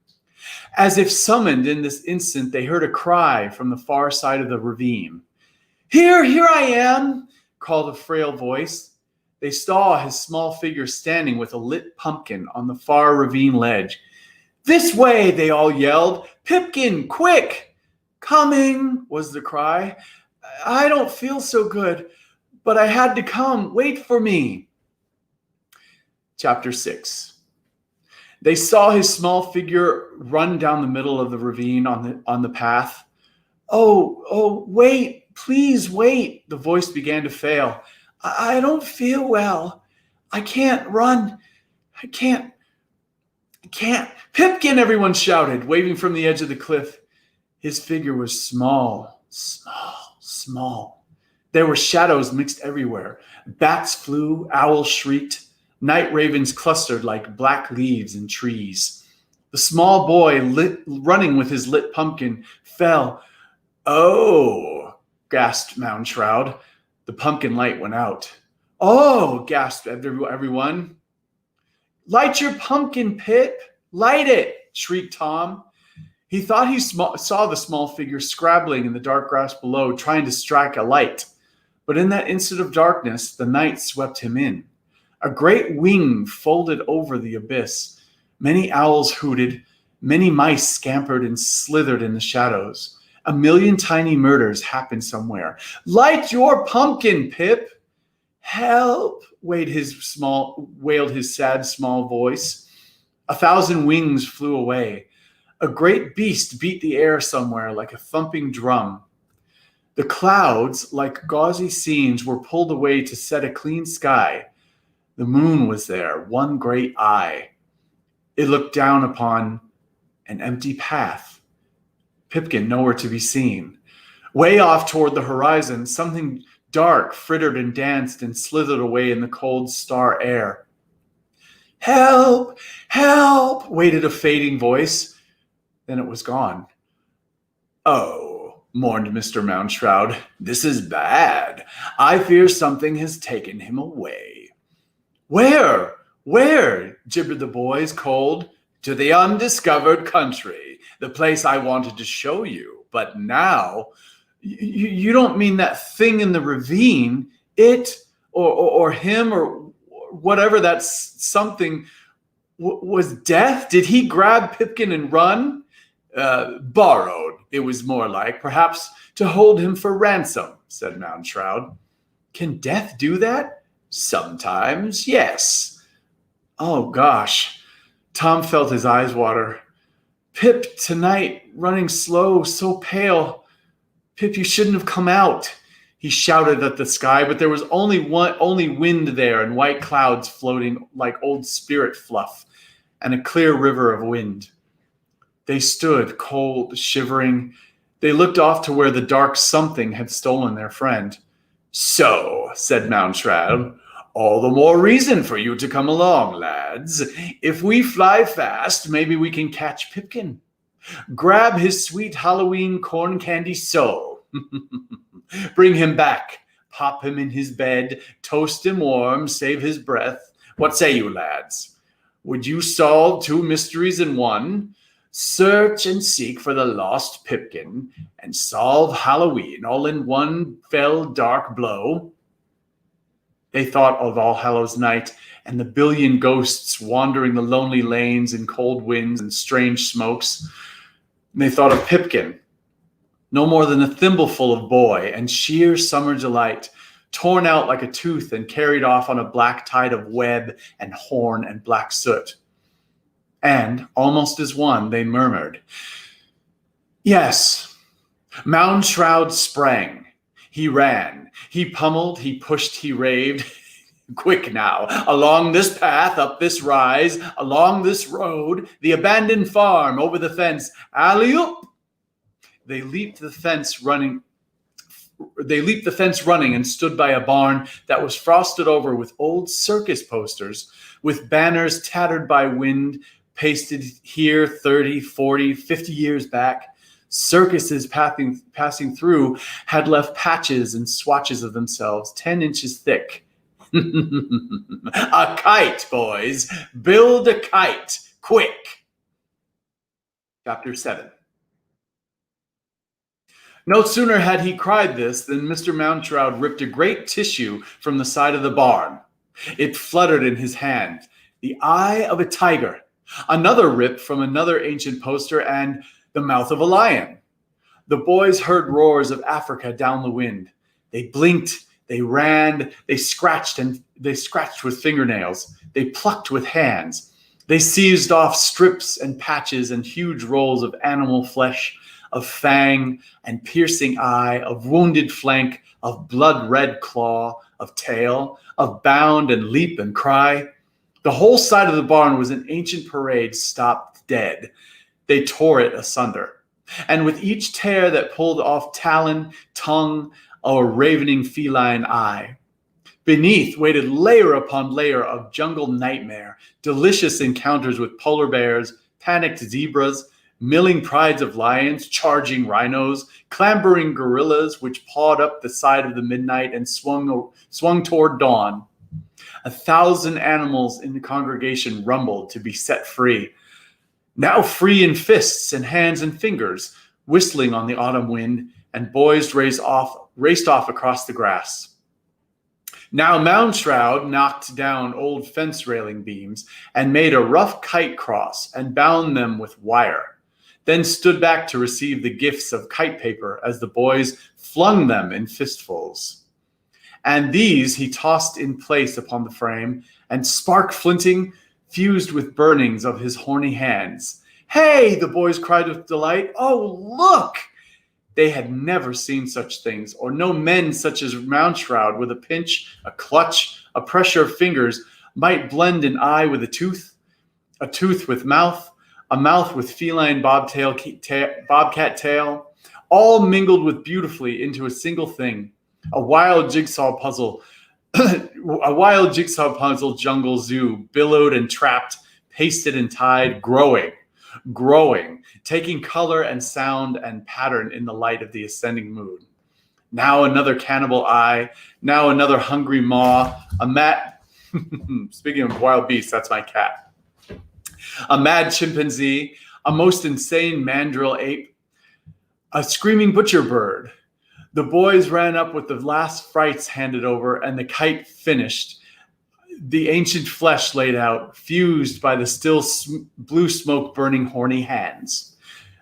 As if summoned in this instant, they heard a cry from the far side of the ravine. Here I am, called a frail voice. They saw his small figure standing with a lit pumpkin on the far ravine ledge. This way, they all yelled. Pipkin, quick! Coming, was the cry. I don't feel so good, but I had to come. Wait for me. Chapter 6. They saw his small figure run down the middle of the ravine on the path. Oh, wait, please wait. The voice began to fail. I don't feel well. I can't run. I can't. Pipkin, everyone shouted, waving from the edge of the cliff. His figure was small. There were shadows mixed everywhere. Bats flew, owls shrieked. Night ravens clustered like black leaves in trees. The small boy, running with his lit pumpkin, fell. Oh, gasped Moundshroud. The pumpkin light went out. Oh, gasped everyone. Light your pumpkin, Pip. Light it, shrieked Tom. He thought he saw the small figure scrabbling in the dark grass below, trying to strike a light. But in that instant of darkness, the night swept him in. A great wing folded over the abyss. Many owls hooted. Many mice scampered and slithered in the shadows. A million tiny murders happened somewhere. Light your pumpkin, Pip. Help, wailed his sad small voice. 1,000 wings flew away. A great beast beat the air somewhere like a thumping drum. The clouds, like gauzy scenes, were pulled away to set a clean sky. The moon was there, one great eye. It looked down upon an empty path. Pipkin nowhere to be seen. Way off toward the horizon, something dark frittered and danced and slithered away in the cold star air. Help! Help! Waited a fading voice. Then it was gone. Oh, mourned Mr. Moundshroud, this is bad. I fear something has taken him away. Where? Where? Gibbered the boys, cold. To the undiscovered country, the place I wanted to show you. But now, you don't mean that thing in the ravine, it or him or whatever that something was death? Did he grab Pipkin and run? Borrowed, it was more like, perhaps to hold him for ransom, said Moundshroud. Can death do that? Sometimes, yes. Oh, gosh. Tom felt his eyes water. Pip, tonight, running slow, so pale. Pip, you shouldn't have come out. He shouted at the sky, but there was only wind there and white clouds floating like old spirit fluff and a clear river of wind. They stood, cold, shivering. They looked off to where the dark something had stolen their friend. So, said Moundshroud, all the more reason for you to come along, lads. If we fly fast, maybe we can catch Pipkin. Grab his sweet Halloween corn candy so. Bring him back. Pop him in his bed. Toast him warm. Save his breath. What say you, lads? Would you solve 2 mysteries in one? Search and seek for the lost Pipkin and solve Halloween all in one fell dark blow? They thought of All Hallows Night and the billion ghosts wandering the lonely lanes in cold winds and strange smokes. And they thought of Pipkin, no more than a thimbleful of boy and sheer summer delight, torn out like a tooth and carried off on a black tide of web and horn and black soot. And, almost as one, they murmured, yes. Moundshroud sprang. He ran, he pummeled, he pushed, he raved. Quick now, along this path, up this rise, along this road, the abandoned farm, over the fence, alley-oop. They leaped the fence running and stood by a barn that was frosted over with old circus posters, with banners tattered by wind, pasted here 30, 40, 50 years back. Circuses passing through had left patches and swatches of themselves 10 inches thick. A kite, boys. Build a kite. Quick. Chapter 7. No sooner had he cried this than Mr. Mounshroud ripped a great tissue from the side of the barn. It fluttered in his hand, the eye of a tiger. Another rip from another ancient poster, and the mouth of a lion. The boys heard roars of Africa down the wind. They blinked, they ran, they scratched with fingernails. They plucked with hands. They seized off strips and patches and huge rolls of animal flesh, of fang and piercing eye, of wounded flank, of blood-red claw, of tail, of bound and leap and cry. The whole side of the barn was an ancient parade stopped dead. They tore it asunder. And with each tear that pulled off talon, tongue, or ravening feline eye. Beneath waited layer upon layer of jungle nightmare, delicious encounters with polar bears, panicked zebras, milling prides of lions, charging rhinos, clambering gorillas which pawed up the side of the midnight and swung toward dawn. 1,000 animals in the congregation rumbled to be set free. Now free in fists and hands and fingers, whistling on the autumn wind, and boys raced off across the grass. Now Mounshroud knocked down old fence railing beams and made a rough kite cross and bound them with wire, then stood back to receive the gifts of kite paper as the boys flung them in fistfuls. And these he tossed in place upon the frame, and spark flinting, fused with burnings of his horny hands. Hey, the boys cried with delight. Oh, look! They had never seen such things, or no men such as Mounshroud, with a pinch, a clutch, a pressure of fingers, might blend an eye with a tooth with mouth, a mouth with feline bobcat tail, all mingled with beautifully into a single thing, a wild jigsaw puzzle jungle zoo, billowed and trapped, pasted and tied, growing, taking color and sound and pattern in the light of the ascending moon. Now another cannibal eye, now another hungry maw, speaking of wild beasts, that's my cat. A mad chimpanzee, a most insane mandrill ape, a screaming butcher bird. The boys ran up with the last frights handed over, and the kite finished. The ancient flesh laid out, fused by the still blue smoke burning horny hands.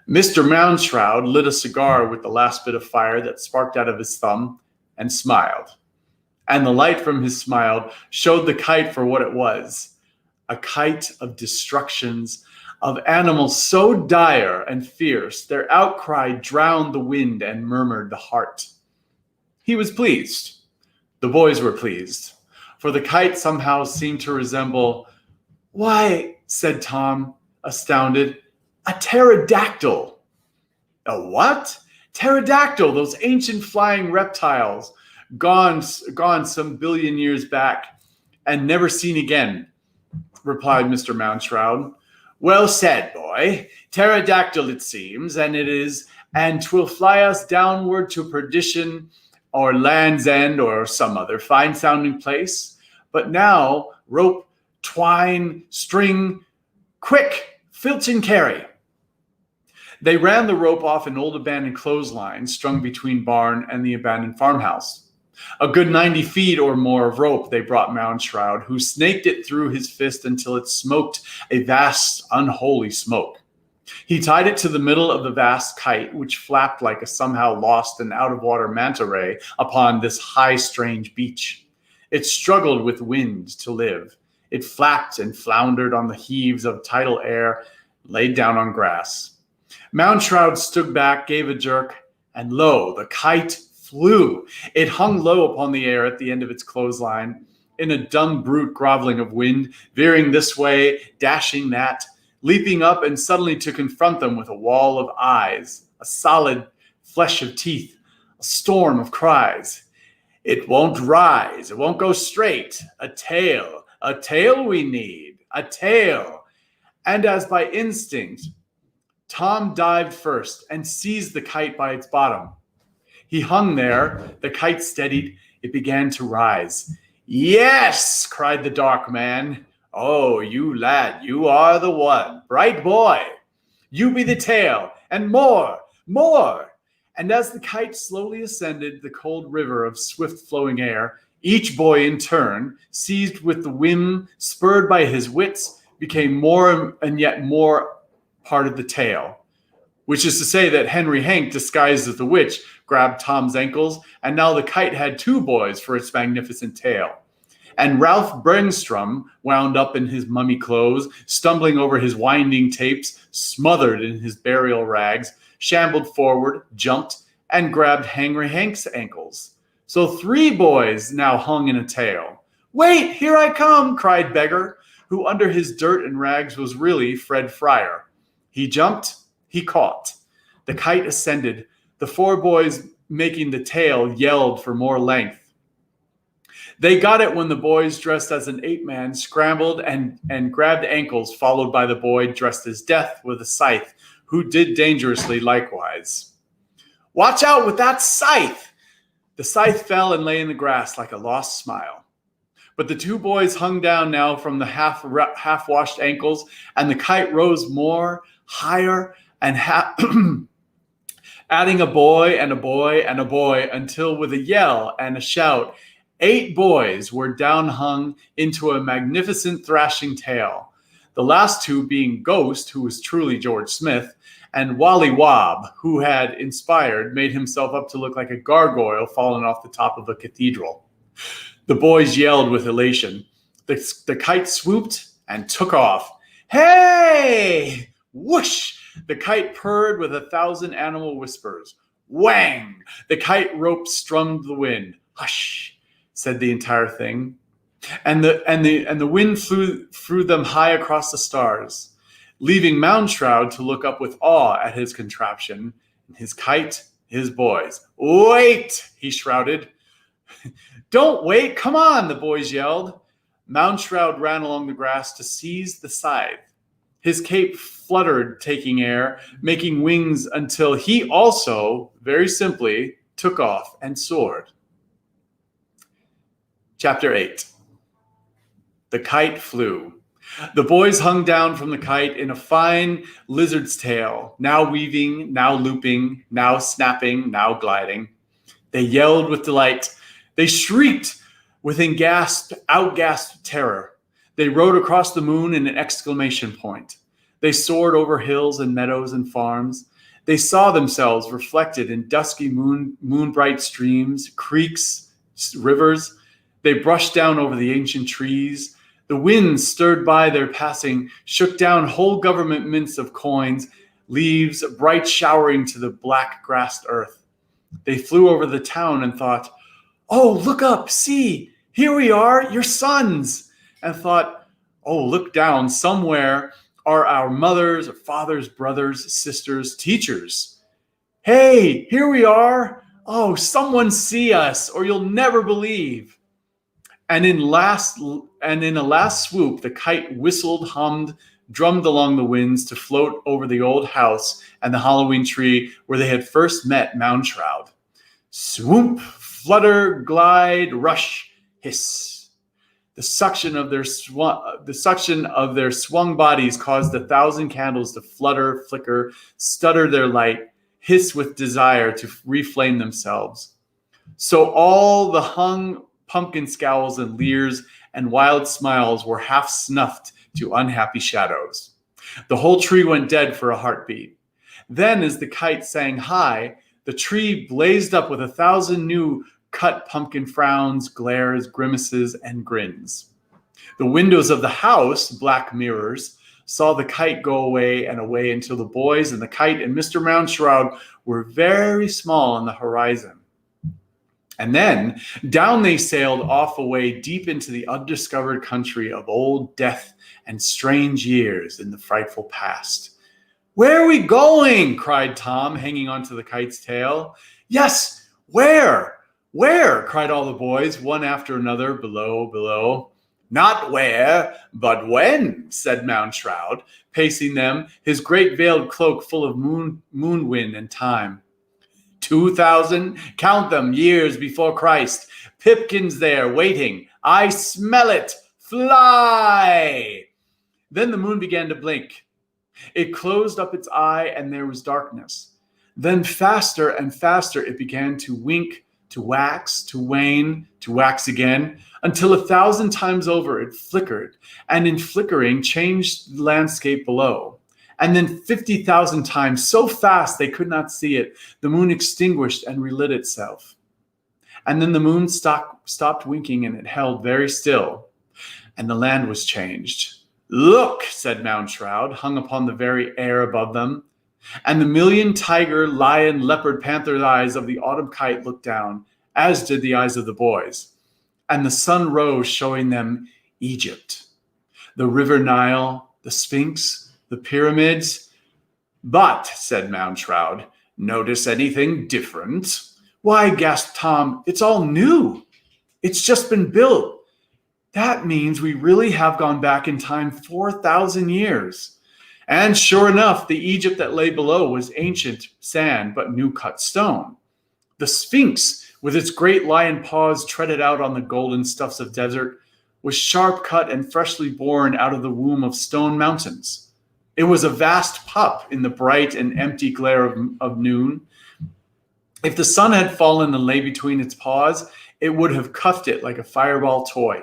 Mr. Mounshroud lit a cigar with the last bit of fire that sparked out of his thumb and smiled. And the light from his smile showed the kite for what it was, a kite of destructions, of animals so dire and fierce, their outcry drowned the wind and murmured the heart. He was pleased. The boys were pleased, for the kite somehow seemed to resemble, "Why," said Tom, astounded, "a pterodactyl." "A what?" "Pterodactyl, those ancient flying reptiles, gone some billion years back and never seen again," replied Mr. Mounshroud. "Well said, boy. Pterodactyl it seems, and it is, and 'twill fly us downward to perdition, or Land's End, or some other fine-sounding place. But now, rope, twine, string, quick, filch and carry." They ran the rope off an old abandoned clothesline strung between barn and the abandoned farmhouse. A good 90 feet or more of rope they brought Mounshroud, who snaked it through his fist until it smoked a vast, unholy smoke. He tied it to the middle of the vast kite, which flapped like a somehow lost and out-of-water manta ray upon this high, strange beach. It struggled with wind to live. It flapped and floundered on the heaves of tidal air, laid down on grass. Mounshroud stood back, gave a jerk, and lo, the kite flew. It hung low upon the air at the end of its clothesline, in a dumb brute groveling of wind, veering this way, dashing that, leaping up and suddenly to confront them with a wall of eyes, a solid flesh of teeth, a storm of cries. It won't rise, it won't go straight. A tail we need, a tail. And as by instinct, Tom dived first and seized the kite by its bottom. He hung there, the kite steadied, it began to rise. Yes, cried the dark man. Oh, you lad, you are the one. Bright boy, you be the tail, and more. And as the kite slowly ascended the cold river of swift-flowing air, each boy in turn, seized with the whim, spurred by his wits, became more and yet more part of the tail. Which is to say that Henry Hank, disguised as the witch, grabbed Tom's ankles, and now the kite had two boys for its magnificent tail. And Ralph Bringstrom, wound up in his mummy clothes, stumbling over his winding tapes, smothered in his burial rags, shambled forward, jumped, and grabbed Henry Hank's ankles. So three boys now hung in a tail. Wait, here I come, cried Beggar, who under his dirt and rags was really Fred Fryer. He jumped, he caught. The kite ascended. The four boys making the tail yelled for more length. They got it when the boys dressed as an ape-man scrambled and grabbed ankles, followed by the boy dressed as Death with a scythe, who did dangerously likewise. Watch out with that scythe! The scythe fell and lay in the grass like a lost smile. But the two boys hung down now from the half-washed ankles, and the kite rose more, higher, and adding a boy and a boy and a boy, until with a yell and a shout, 8 boys were down hung into a magnificent thrashing tail. The last two being Ghost, who was truly George Smith, and Wally Wobb, who had inspired, made himself up to look like a gargoyle fallen off the top of a cathedral. The boys yelled with elation. The kite swooped and took off. Hey! Whoosh! The kite purred with 1,000 animal whispers. Whang! The kite rope strummed the wind. Hush! Said the entire thing. And the wind threw them high across the stars, leaving Moundshroud to look up with awe at his contraption, his kite, his boys. Wait! He shouted. Don't wait! Come on! The boys yelled. Moundshroud ran along the grass to seize the scythe. His cape fluttered, taking air, making wings until he also, very simply, took off and soared. Chapter 8. The kite flew. The boys hung down from the kite in a fine lizard's tail, now weaving, now looping, now snapping, now gliding. They yelled with delight. They shrieked with outgasped terror. They rode across the moon in an exclamation point. They soared over hills and meadows and farms. They saw themselves reflected in dusky moon-bright streams, creeks, rivers. They brushed down over the ancient trees. The winds stirred by their passing, shook down whole government mints of coins, leaves bright showering to the black-grassed earth. They flew over the town and thought, oh, look up, see, here we are, your sons. And thought, oh, look down, somewhere are our mothers, or fathers, brothers, sisters, teachers. Hey, here we are. Oh, someone see us, or you'll never believe. And in a last swoop, the kite whistled, hummed, drummed along the winds to float over the old house and the Halloween tree where they had first met Moundshroud. Swoop, flutter, glide, rush, hiss. The suction of their swung bodies caused 1,000 candles to flutter, flicker, stutter their light, hiss with desire to reflame themselves. So all the hung pumpkin scowls and leers and wild smiles were half snuffed to unhappy shadows. The whole tree went dead for a heartbeat. Then, as the kite sang high, the tree blazed up with 1,000 new cut pumpkin frowns, glares, grimaces, and grins. The windows of the house, black mirrors, saw the kite go away and away until the boys and the kite and Mr. Moundshroud were very small on the horizon. And then down they sailed off away deep into the undiscovered country of old death and strange years in the frightful past. "Where are we going?" cried Tom, hanging onto the kite's tail. "Yes, where? Where?" cried all the boys, one after another, below. "Not where, but when," said Mount Shroud, pacing them, his great veiled cloak full of moon wind and time. 2,000, count them, years before Christ. Pipkin's there, waiting. I smell it. Fly! Then the moon began to blink. It closed up its eye, and there was darkness. Then faster and faster it began to wink, to wax, to wane, to wax again, until 1,000 times over it flickered, and in flickering changed the landscape below. And then 50,000 times, so fast they could not see it, the moon extinguished and relit itself. And then the moon stopped winking, and it held very still, and the land was changed. "Look," said Mount Shroud, hung upon the very air above them. And the million tiger, lion, leopard, panther eyes of the autumn kite looked down, as did the eyes of the boys. And the sun rose, showing them Egypt, the river Nile, the Sphinx, the pyramids. "But," said Mount Shroud, "notice anything different?" "Why," gasped Tom, "it's all new. It's just been built. That means we really have gone back in time 4,000 years. And sure enough, the Egypt that lay below was ancient sand, but new cut stone. The Sphinx, with its great lion paws treaded out on the golden stuffs of desert, was sharp cut and freshly born out of the womb of stone mountains. It was a vast pup in the bright and empty glare of noon. If the sun had fallen and lay between its paws, it would have cuffed it like a fireball toy.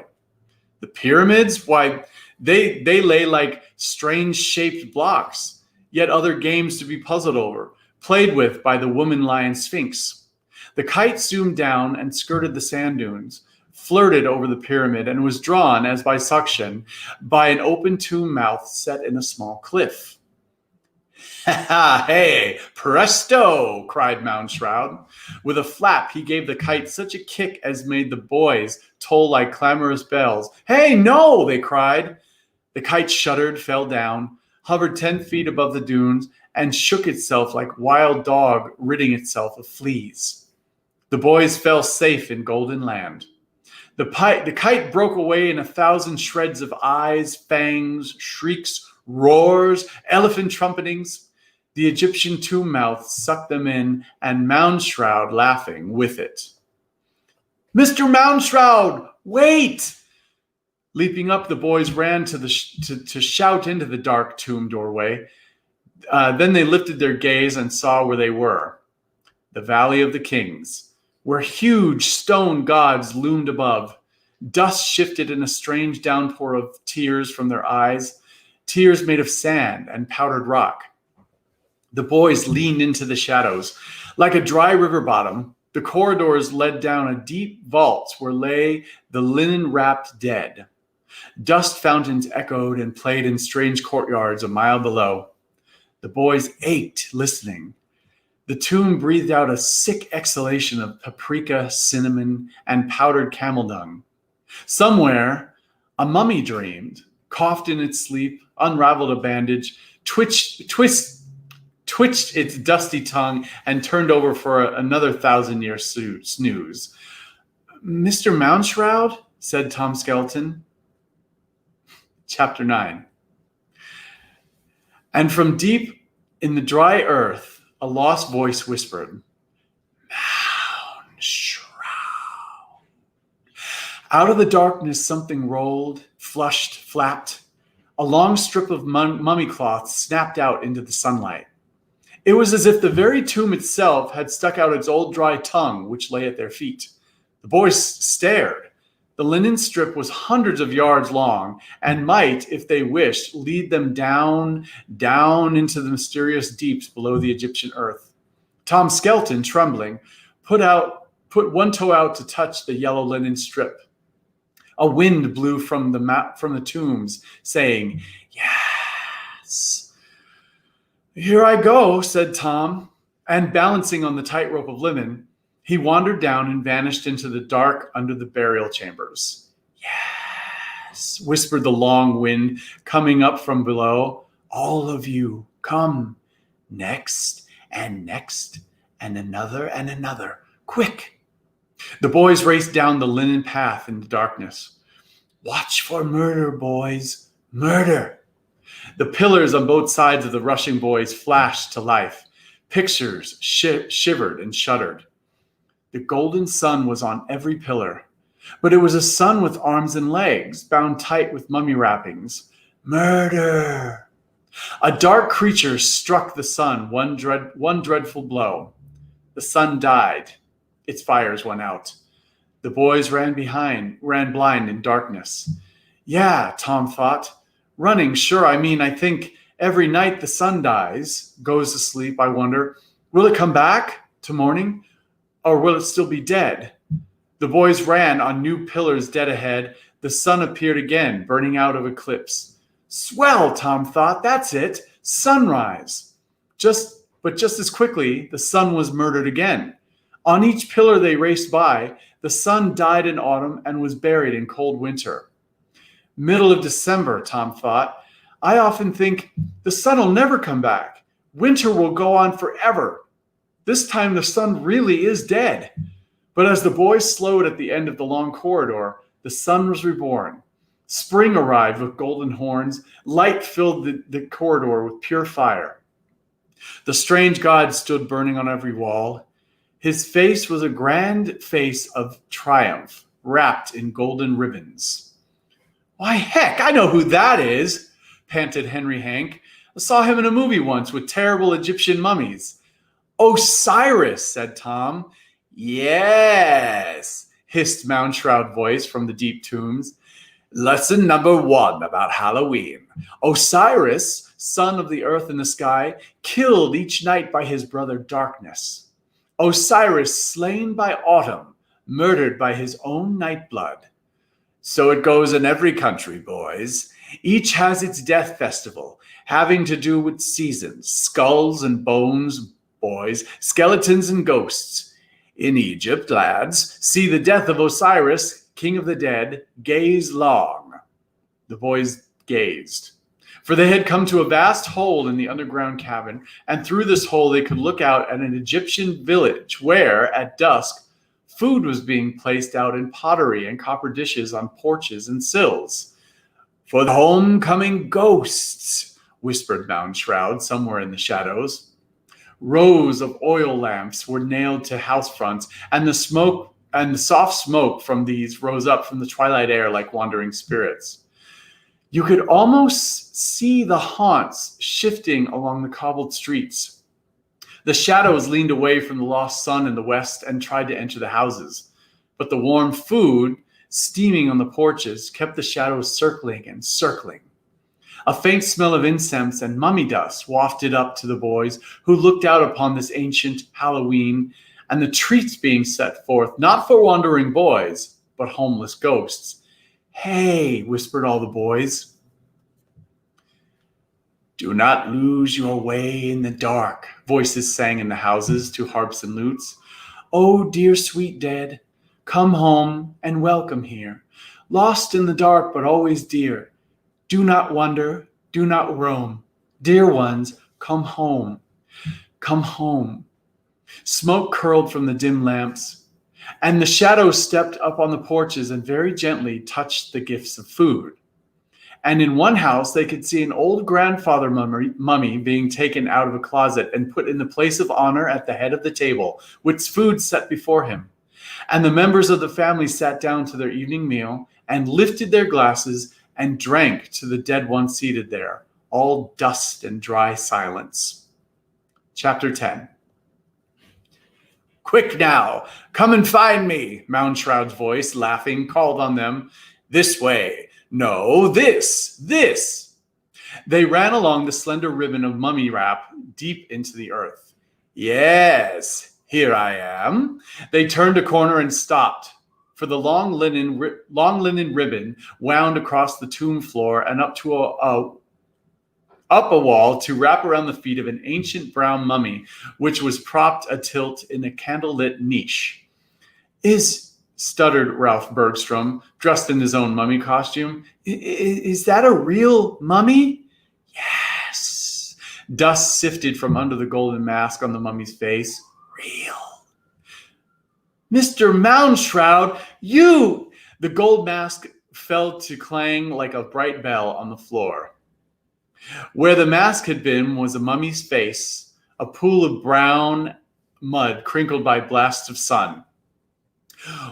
The pyramids, why, they lay like strange-shaped blocks, yet other games to be puzzled over, played with by the woman-lion Sphinx. The kite zoomed down and skirted the sand dunes, flirted over the pyramid, and was drawn, as by suction, by an open tomb mouth set in a small cliff. "Ha ha, hey, presto!" cried Mount Shroud. With a flap, he gave the kite such a kick as made the boys toll like clamorous bells. "Hey, no!" they cried. The kite shuddered, fell down, hovered 10 feet above the dunes, and shook itself like wild dog ridding itself of fleas. The boys fell safe in golden land. The kite broke away in 1,000 shreds of eyes, fangs, shrieks, roars, elephant trumpetings. The Egyptian tomb mouth sucked them in, and Mount Shroud laughing with it. "Mr. Mount Shroud, wait!" Leaping up, the boys ran to shout into the dark tomb doorway. Then they lifted their gaze and saw where they were. The Valley of the Kings, where huge stone gods loomed above. Dust shifted in a strange downpour of tears from their eyes, tears made of sand and powdered rock. The boys leaned into the shadows. Like a dry river bottom, the corridors led down a deep vault where lay the linen-wrapped dead. Dust fountains echoed and played in strange courtyards a mile below. The boys ached, listening. The tomb breathed out a sick exhalation of paprika, cinnamon, and powdered camel dung. Somewhere, a mummy dreamed, coughed in its sleep, unraveled a bandage, twitched its dusty tongue, and turned over for another 1,000-year snooze. "Mr. Mount Shroud?" said Tom Skeleton. Chapter 9. And from deep in the dry earth, a lost voice whispered, "Mount Shroud." Out of the darkness, something rolled, flushed, flapped. A long strip of mummy cloth snapped out into the sunlight. It was as if the very tomb itself had stuck out its old dry tongue, which lay at their feet. The boys stared. The linen strip was hundreds of yards long and might, if they wished, lead them down into the mysterious deeps below the Egyptian earth. Tom Skeleton, trembling, put one toe out to touch the yellow linen strip. A wind blew from the tombs, saying, "Yes." "Here I go," said Tom, and balancing on the tightrope of linen, He wandered down and vanished into the dark under the burial chambers. Yes, whispered the long wind coming up from below. All of you, come. Next and next and another. Quick. The boys raced down the linen path in the darkness. Watch for murder, boys. Murder. The pillars on both sides of the rushing boys flashed to life. Pictures shivered and shuddered. The golden sun was on every pillar, but it was a sun with arms and legs, bound tight with mummy wrappings. Murder! A dark creature struck the sun one dreadful blow. The sun died. Its fires went out. The boys ran blind in darkness. Yeah, Tom thought. Running, sure, I think every night the sun dies, goes to sleep, I wonder. Will it come back to morning? Or will it still be dead? The boys ran on new pillars dead ahead. The sun appeared again, burning out of eclipse. Swell, Tom thought, that's it, sunrise. But just as quickly, the sun was murdered again. On each pillar they raced by, the sun died in autumn and was buried in cold winter. Middle of December, Tom thought. I often think the sun will never come back. Winter will go on forever. This time the sun really is dead. But as the boys slowed at the end of the long corridor, the sun was reborn. Spring arrived with golden horns. Light filled the corridor with pure fire. The strange god stood burning on every wall. His face was a grand face of triumph, wrapped in golden ribbons. Why, heck, I know who that is, panted Henry Hank. I saw him in a movie once with terrible Egyptian mummies. Osiris, said Tom. Yes, hissed Moundshroud voice from the deep tombs. Lesson number 1 about Halloween. Osiris, son of the earth and the sky, killed each night by his brother Darkness. Osiris slain by autumn, murdered by his own night blood. So it goes in every country, boys. Each has its death festival, having to do with seasons, skulls and bones, boys, skeletons and ghosts. In Egypt, lads, see the death of Osiris, king of the dead, gaze long. The boys gazed, for they had come to a vast hole in the underground cabin, and through this hole they could look out at an Egyptian village where, at dusk, food was being placed out in pottery and copper dishes on porches and sills. For the homecoming ghosts, whispered Moundshroud somewhere in the shadows. Rows of oil lamps were nailed to house fronts, and the soft smoke from these rose up from the twilight air like wandering spirits. You could almost see the haunts shifting along the cobbled streets. The shadows leaned away from the lost sun in the west and tried to enter the houses. But the warm food, steaming on the porches, kept the shadows circling and circling. A faint smell of incense and mummy dust wafted up to the boys, who looked out upon this ancient Halloween and the treats being set forth, not for wandering boys, but homeless ghosts. Hey, whispered all the boys. Do not lose your way in the dark, voices sang in the houses to harps and lutes. Oh, dear sweet dead, come home and welcome here. Lost in the dark, but always dear. Do not wander, do not roam. Dear ones, come home, come home. Smoke curled from the dim lamps, and the shadows stepped up on the porches and very gently touched the gifts of food. And in one house, they could see an old grandfather mummy being taken out of a closet and put in the place of honor at the head of the table, with food set before him. And the members of the family sat down to their evening meal and lifted their glasses and drank to the dead one seated there, all dust and dry silence. Chapter 10. Quick now, come and find me, Moundshroud's voice, laughing, called on them. This way. No, this. They ran along the slender ribbon of mummy wrap deep into the earth. Yes, here I am. They turned a corner and stopped, for the long linen ribbon wound across the tomb floor and up up a wall to wrap around the feet of an ancient brown mummy, which was propped atilt in a candlelit niche. Stuttered Ralph Bergstrom, dressed in his own mummy costume. Is that a real mummy? Yes. Dust sifted from under the golden mask on the mummy's face. Real. Mr. Moundshroud, you! The gold mask fell to clang like a bright bell on the floor. Where the mask had been was a mummy's face, a pool of brown mud crinkled by blasts of sun.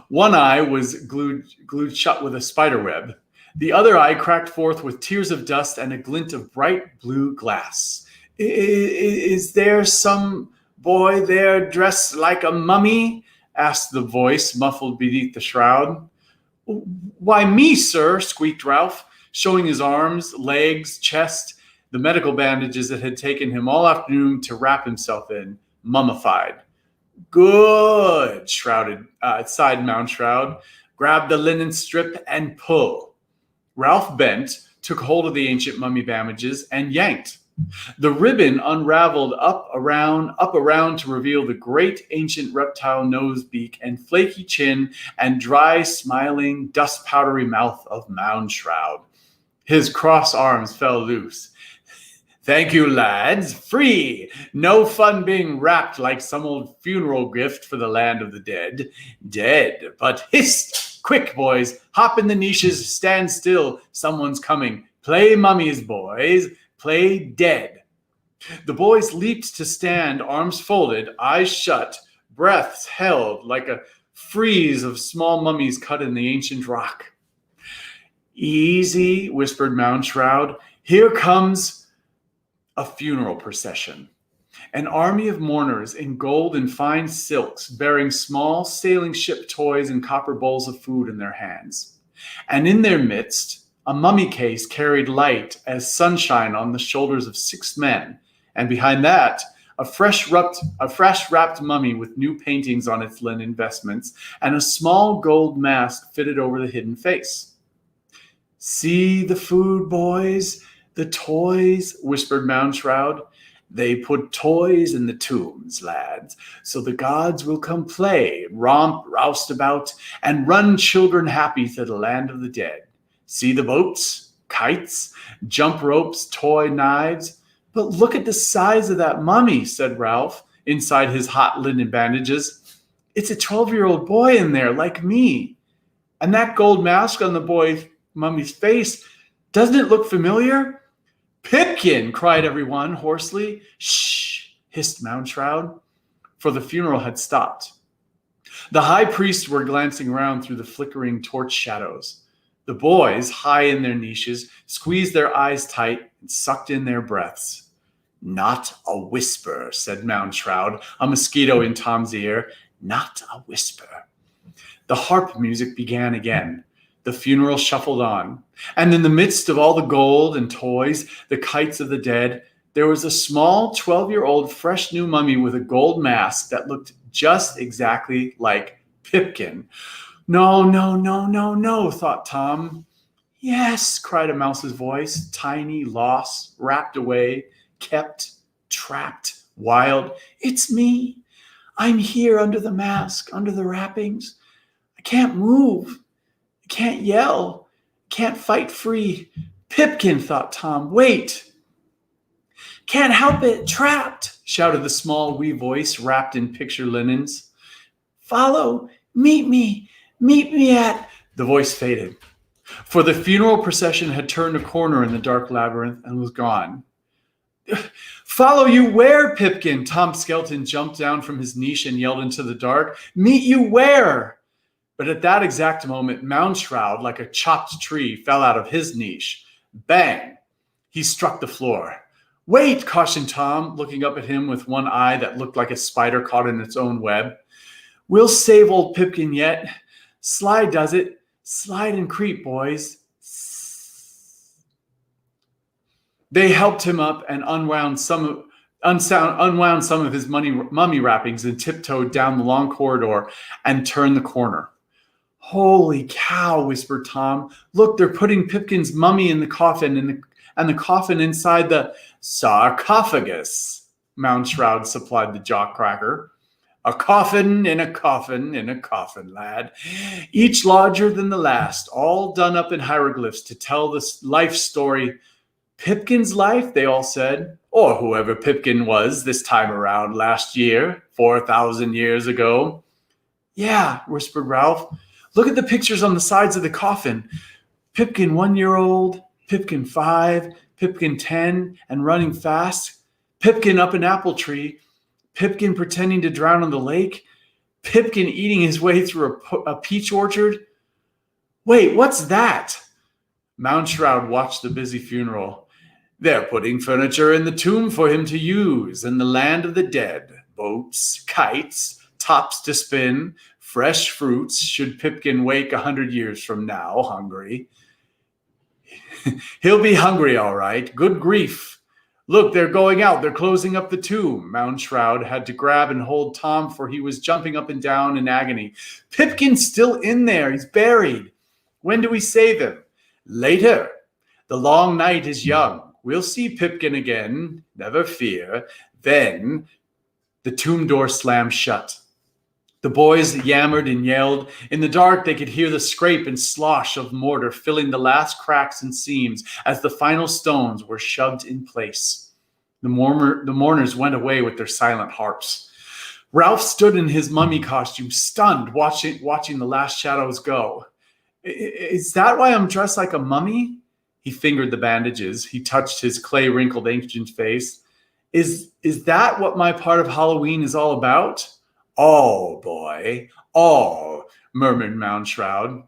One eye was glued shut with a spider web. The other eye cracked forth with tears of dust and a glint of bright blue glass. Is there some boy there dressed like a mummy? Asked the voice, muffled beneath the shroud. Why, me, sir, squeaked Ralph, showing his arms, legs, chest, the medical bandages that had taken him all afternoon to wrap himself in, mummified. Good, sighed Moundshroud. Grab the linen strip and pull. Ralph bent, took hold of the ancient mummy bandages, and yanked. The ribbon unraveled up around to reveal the great ancient reptile nose beak and flaky chin and dry, smiling, dust-powdery mouth of Moundshroud. His cross arms fell loose. Thank you, lads. Free. No fun being wrapped like some old funeral gift for the land of the dead. Dead. But hist! Quick, boys. Hop in the niches. Stand still. Someone's coming. Play mummies, boys. Play dead. The boys leaped to stand, arms folded, eyes shut, breaths held like a frieze of small mummies cut in the ancient rock. Easy, whispered Moundshroud. Here comes a funeral procession. An army of mourners in gold and fine silks, bearing small sailing ship toys and copper bowls of food in their hands. And in their midst, a mummy case carried light as sunshine on the shoulders of 6 men. And behind that, a fresh wrapped mummy with new paintings on its linen vestments and a small gold mask fitted over the hidden face. See the food, boys? The toys, whispered Moundshroud. They put toys in the tombs, lads, so the gods will come play, romp, roust about, and run children happy to the land of the dead. See the boats, kites, jump ropes, toy knives. But look at the size of that mummy, said Ralph, inside his hot linen bandages. It's a 12-year-old boy in there, like me. And that gold mask on the boy mummy's face, doesn't it look familiar? Pipkin, cried everyone hoarsely. Shh, hissed Moundshroud, for the funeral had stopped. The high priests were glancing around through the flickering torch shadows. The boys, high in their niches, squeezed their eyes tight and sucked in their breaths. Not a whisper, said Moundshroud, a mosquito in Tom's ear. Not a whisper. The harp music began again. The funeral shuffled on, and in the midst of all the gold and toys, the kites of the dead, there was a small 12-year-old fresh new mummy with a gold mask that looked just exactly like Pipkin. No, no, no, no, no, thought Tom. Yes, cried a mouse's voice, tiny, lost, wrapped away, kept, trapped, wild. It's me. I'm here under the mask, under the wrappings. I can't move. Can't yell, can't fight free. Pipkin, thought Tom, wait. Can't help it, trapped, shouted the small wee voice wrapped in picture linens. Follow, meet me at... The voice faded, for the funeral procession had turned a corner in the dark labyrinth and was gone. Follow you where, Pipkin? Tom Skelton jumped down from his niche and yelled into the dark. Meet you where? But at that exact moment, Moundshroud, like a chopped tree, fell out of his niche. Bang! He struck the floor. Wait, cautioned Tom, looking up at him with one eye that looked like a spider caught in its own web. We'll save old Pipkin yet. Slide does it. Slide and creep, boys. They helped him up and unwound some of his mummy wrappings and tiptoed down the long corridor and turned the corner. Holy cow, whispered Tom. Look, they're putting Pipkin's mummy in the coffin and the coffin inside the sarcophagus, Moundshroud supplied the jock cracker. A coffin in a coffin in a coffin, lad. Each larger than the last, all done up in hieroglyphs to tell this life story. Pipkin's life, they all said, or whoever Pipkin was this time around last year, 4,000 years ago. Yeah, whispered Ralph. Look at the pictures on the sides of the coffin. Pipkin 1-year-old, Pipkin 5, Pipkin 10, and running fast. Pipkin up an apple tree. Pipkin pretending to drown in the lake. Pipkin eating his way through a peach orchard. Wait, what's that? Moundshroud watched the busy funeral. They're putting furniture in the tomb for him to use in the land of the dead. Boats, kites, tops to spin, fresh fruits, should Pipkin wake 100 years from now, hungry. He'll be hungry, all right. Good grief. Look, they're going out. They're closing up the tomb. Moundshroud had to grab and hold Tom, for he was jumping up and down in agony. Pipkin's still in there. He's buried. When do we save him? Later. The long night is young. We'll see Pipkin again. Never fear. Then the tomb door slammed shut. The boys yammered and yelled. In the dark, they could hear the scrape and slosh of mortar filling the last cracks and seams as the final stones were shoved in place. The mourners went away with their silent harps. Ralph stood in his mummy costume, stunned, watching the last shadows go. Is that why I'm dressed like a mummy? He fingered the bandages. He touched his clay-wrinkled ancient face. Is that what my part of Halloween is all about? All, boy, all, murmured Moundshroud.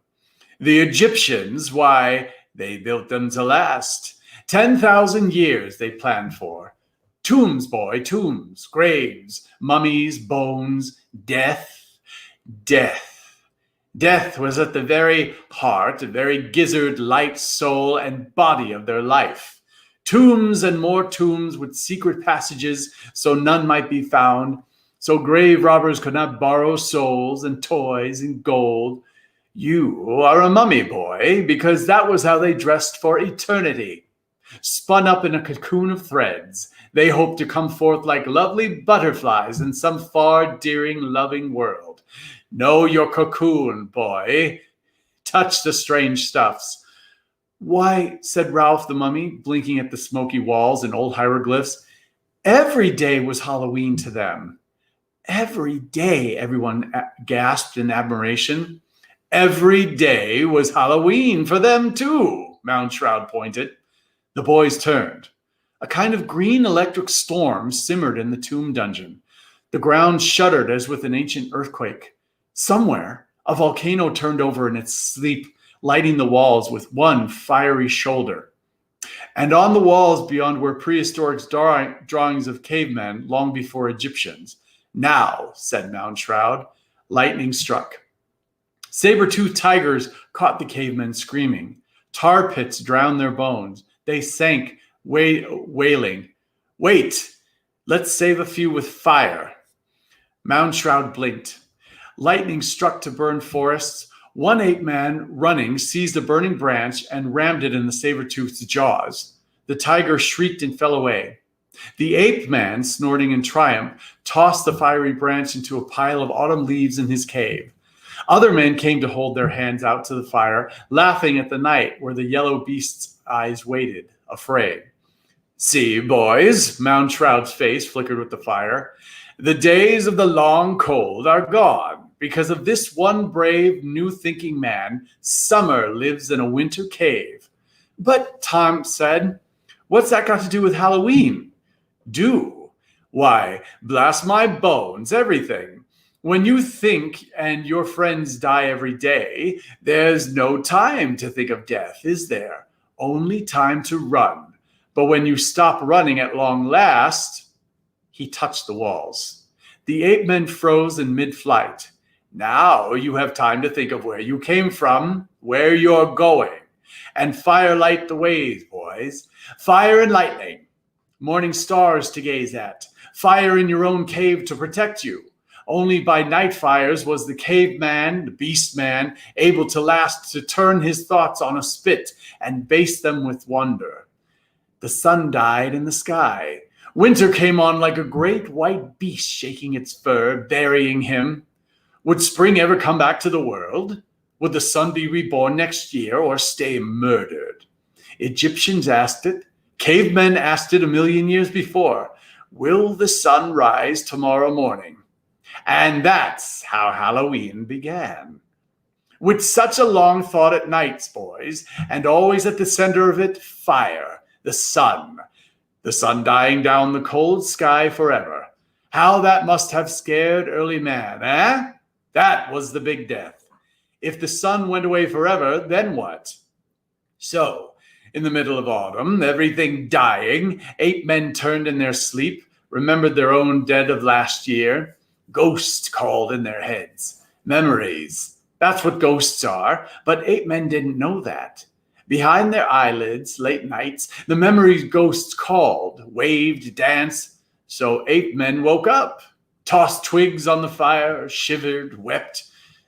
The Egyptians, why, they built them to last. 10,000 years they planned for. Tombs, boy, tombs, graves, mummies, bones, death, death. Death was at the very heart, the very gizzard, light, soul, and body of their life. Tombs and more tombs with secret passages so none might be found, so grave robbers could not borrow souls and toys and gold. You are a mummy, boy, because that was how they dressed for eternity. Spun up in a cocoon of threads, they hoped to come forth like lovely butterflies in some far, dearing, loving world. Know your cocoon, boy. Touch the strange stuffs. Why, said Ralph the mummy, blinking at the smoky walls and old hieroglyphs, every day was Halloween to them. Every day, everyone gasped in admiration. Every day was Halloween for them, too, Moundshroud pointed. The boys turned. A kind of green electric storm simmered in the tomb dungeon. The ground shuddered as with an ancient earthquake. Somewhere, a volcano turned over in its sleep, lighting the walls with one fiery shoulder. And on the walls beyond were prehistoric drawings of cavemen long before Egyptians. Now, said Moundshroud, lightning struck. Saber-toothed tigers caught the cavemen screaming. Tar pits drowned their bones. They sank, wailing. Wait, let's save a few with fire. Moundshroud blinked. Lightning struck to burn forests. One ape man running seized a burning branch and rammed it in the saber-tooth's jaws. The tiger shrieked and fell away. The ape man, snorting in triumph, tossed the fiery branch into a pile of autumn leaves in his cave. Other men came to hold their hands out to the fire, laughing at the night where the yellow beast's eyes waited, afraid. See, boys, Moundshroud's face flickered with the fire. The days of the long cold are gone. Because of this one brave, new-thinking man, summer lives in a winter cave. But, Tom said, what's that got to do with Halloween? Do? Why, blast my bones, everything. When you think and your friends die every day, there's no time to think of death, is there? Only time to run. But when you stop running at long last, he touched the walls. The ape men froze in mid-flight. Now you have time to think of where you came from, where you're going. And fire light the ways, boys. Fire and lightning. Morning stars to gaze at. Fire in your own cave to protect you. Only by night fires was the caveman, the beast man, able to turn his thoughts on a spit and base them with wonder. The sun died in the sky. Winter came on like a great white beast shaking its fur, burying him. Would spring ever come back to the world? Would the sun be reborn next year or stay murdered? Egyptians asked it. Cavemen asked it 1,000,000 years before. Will the sun rise tomorrow morning? And that's how Halloween began. With such a long thought at nights, boys, and always at the center of it, fire, the sun. The sun dying down the cold sky forever. How that must have scared early man, eh? That was the big death. If the sun went away forever, then what? So, in the middle of autumn, everything dying, ape men turned in their sleep, remembered their own dead of last year. Ghosts called in their heads. Memories. That's what ghosts are, but ape men didn't know that. Behind their eyelids, late nights, the memories ghosts called, waved, danced. So ape men woke up, tossed twigs on the fire, shivered, wept.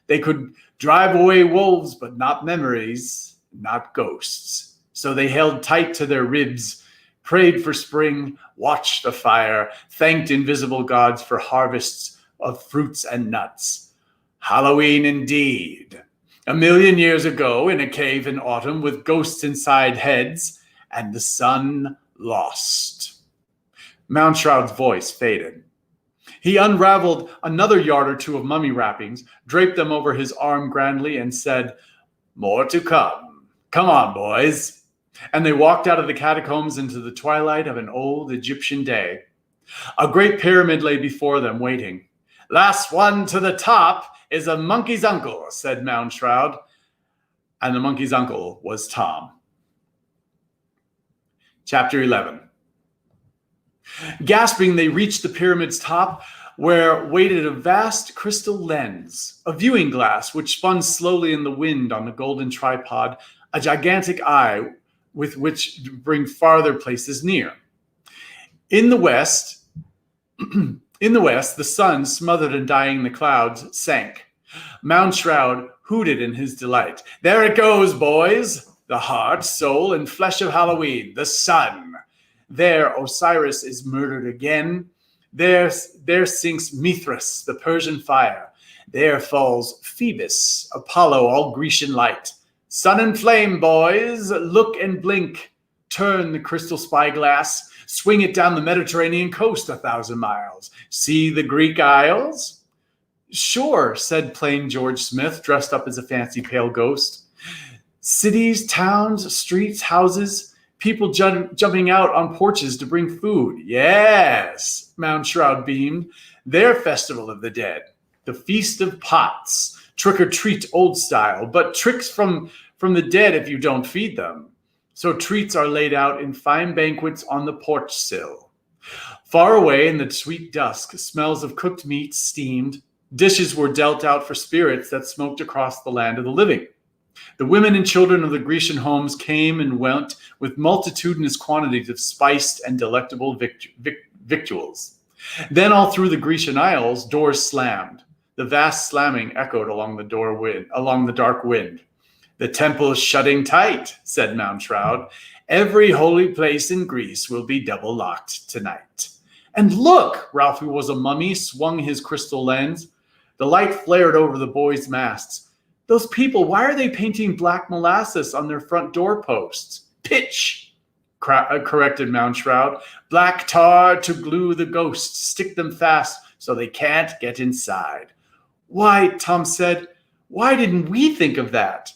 They could drive away wolves, but not memories, not ghosts. So they held tight to their ribs, prayed for spring, watched the fire, thanked invisible gods for harvests of fruits and nuts. Halloween indeed. 1,000,000 years ago in a cave in autumn with ghosts inside heads, and the sun lost. Moundshroud's voice faded. He unraveled another yard or two of mummy wrappings, draped them over his arm grandly, and said, "More to come. Come on, boys." And they walked out of the catacombs into the twilight of an old Egyptian day. A great pyramid lay before them, waiting. "Last one to the top is a monkey's uncle," said Moundshroud. And the monkey's uncle was Tom. Chapter 11. Gasping, they reached the pyramid's top, where waited a vast crystal lens, a viewing glass which spun slowly in the wind on a golden tripod, a gigantic eye with which to bring farther places near. In the west, the sun, smothered and dying in the clouds, sank. Moundshroud hooted in his delight. "There it goes, boys! The heart, soul, and flesh of Halloween, the sun. There Osiris is murdered again. There sinks Mithras, the Persian fire. There falls Phoebus, Apollo, all Grecian light. Sun and flame, boys, look and blink. Turn the crystal spyglass, swing it down the Mediterranean coast 1,000 miles. See the Greek Isles?" "Sure," said plain George Smith, dressed up as a fancy pale ghost. "Cities, towns, streets, houses, people jumping out on porches to bring food." "Yes," Moundshroud beamed. "Their festival of the dead. The Feast of Pots. Trick or treat old style, but tricks from the dead if you don't feed them. So treats are laid out in fine banquets on the porch sill. Far away in the sweet dusk, smells of cooked meat steamed. Dishes were dealt out for spirits that smoked across the land of the living. The women and children of the Grecian homes came and went with multitudinous quantities of spiced and delectable victuals. Then all through the Grecian Isles, doors slammed. The vast slamming echoed along the dark wind. "The temple is shutting tight," said Moundshroud. "Every holy place in Greece will be double locked tonight." And look, Ralph, who was a mummy, swung his crystal lens. The light flared over the boys' masts. "Those people, why are they painting black molasses on their front door posts?" "Pitch," corrected Moundshroud. "Black tar to glue the ghosts, stick them fast so they can't get inside." "Why," Tom said, "why didn't we think of that?"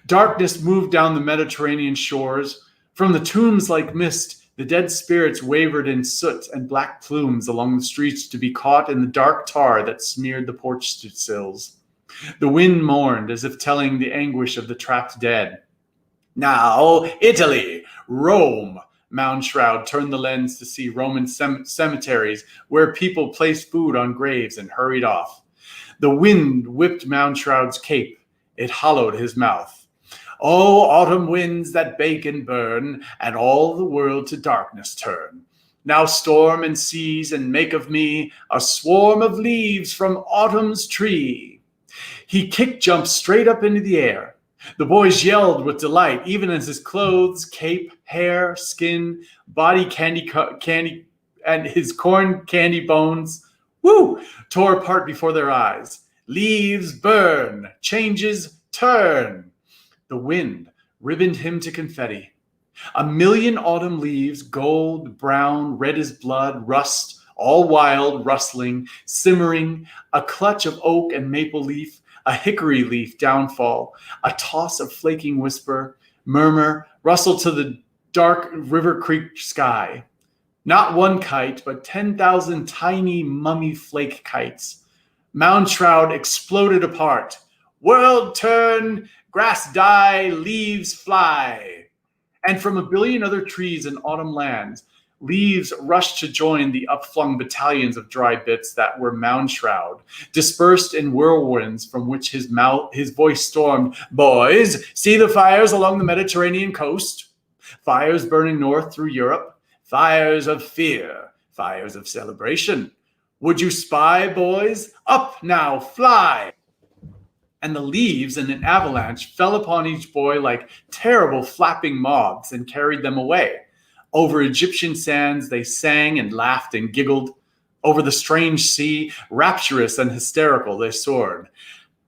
Darkness moved down the Mediterranean shores. From the tombs like mist, the dead spirits wavered in soot and black plumes along the streets to be caught in the dark tar that smeared the porch sills. The wind mourned as if telling the anguish of the trapped dead. "Now, Italy, Rome." Moundshroud turned the lens to see Roman cemeteries where people placed food on graves and hurried off. The wind whipped Moundshroud's cape. It hollowed his mouth. "Oh, autumn winds that bake and burn, and all the world to darkness turn. Now storm and seize and make of me a swarm of leaves from autumn's tree." He kick-jumped straight up into the air. The boys yelled with delight, even as his clothes, cape, hair, skin, body candy, and his corn candy bones, tore apart before their eyes. Leaves burn, changes turn. The wind ribboned him to confetti. A million autumn leaves, gold, brown, red as blood, rust, all wild, rustling, simmering, a clutch of oak and maple leaf, a hickory leaf downfall, a toss of flaking whisper, murmur, rustle to the dark river creek sky. Not one kite, but 10,000 tiny mummy flake kites. Mound shroud exploded apart. World turn, grass die, leaves fly. And from a billion other trees in autumn lands, leaves rushed to join the upflung battalions of dry bits that were mound shroud, dispersed in whirlwinds from which his voice stormed, "Boys, see the fires along the Mediterranean coast? Fires burning north through Europe, fires of fear, fires of celebration. Would you spy, boys? Up now, fly!" And the leaves in an avalanche fell upon each boy like terrible flapping moths and carried them away. Over Egyptian sands they sang and laughed and giggled. Over the strange sea, rapturous and hysterical, they soared.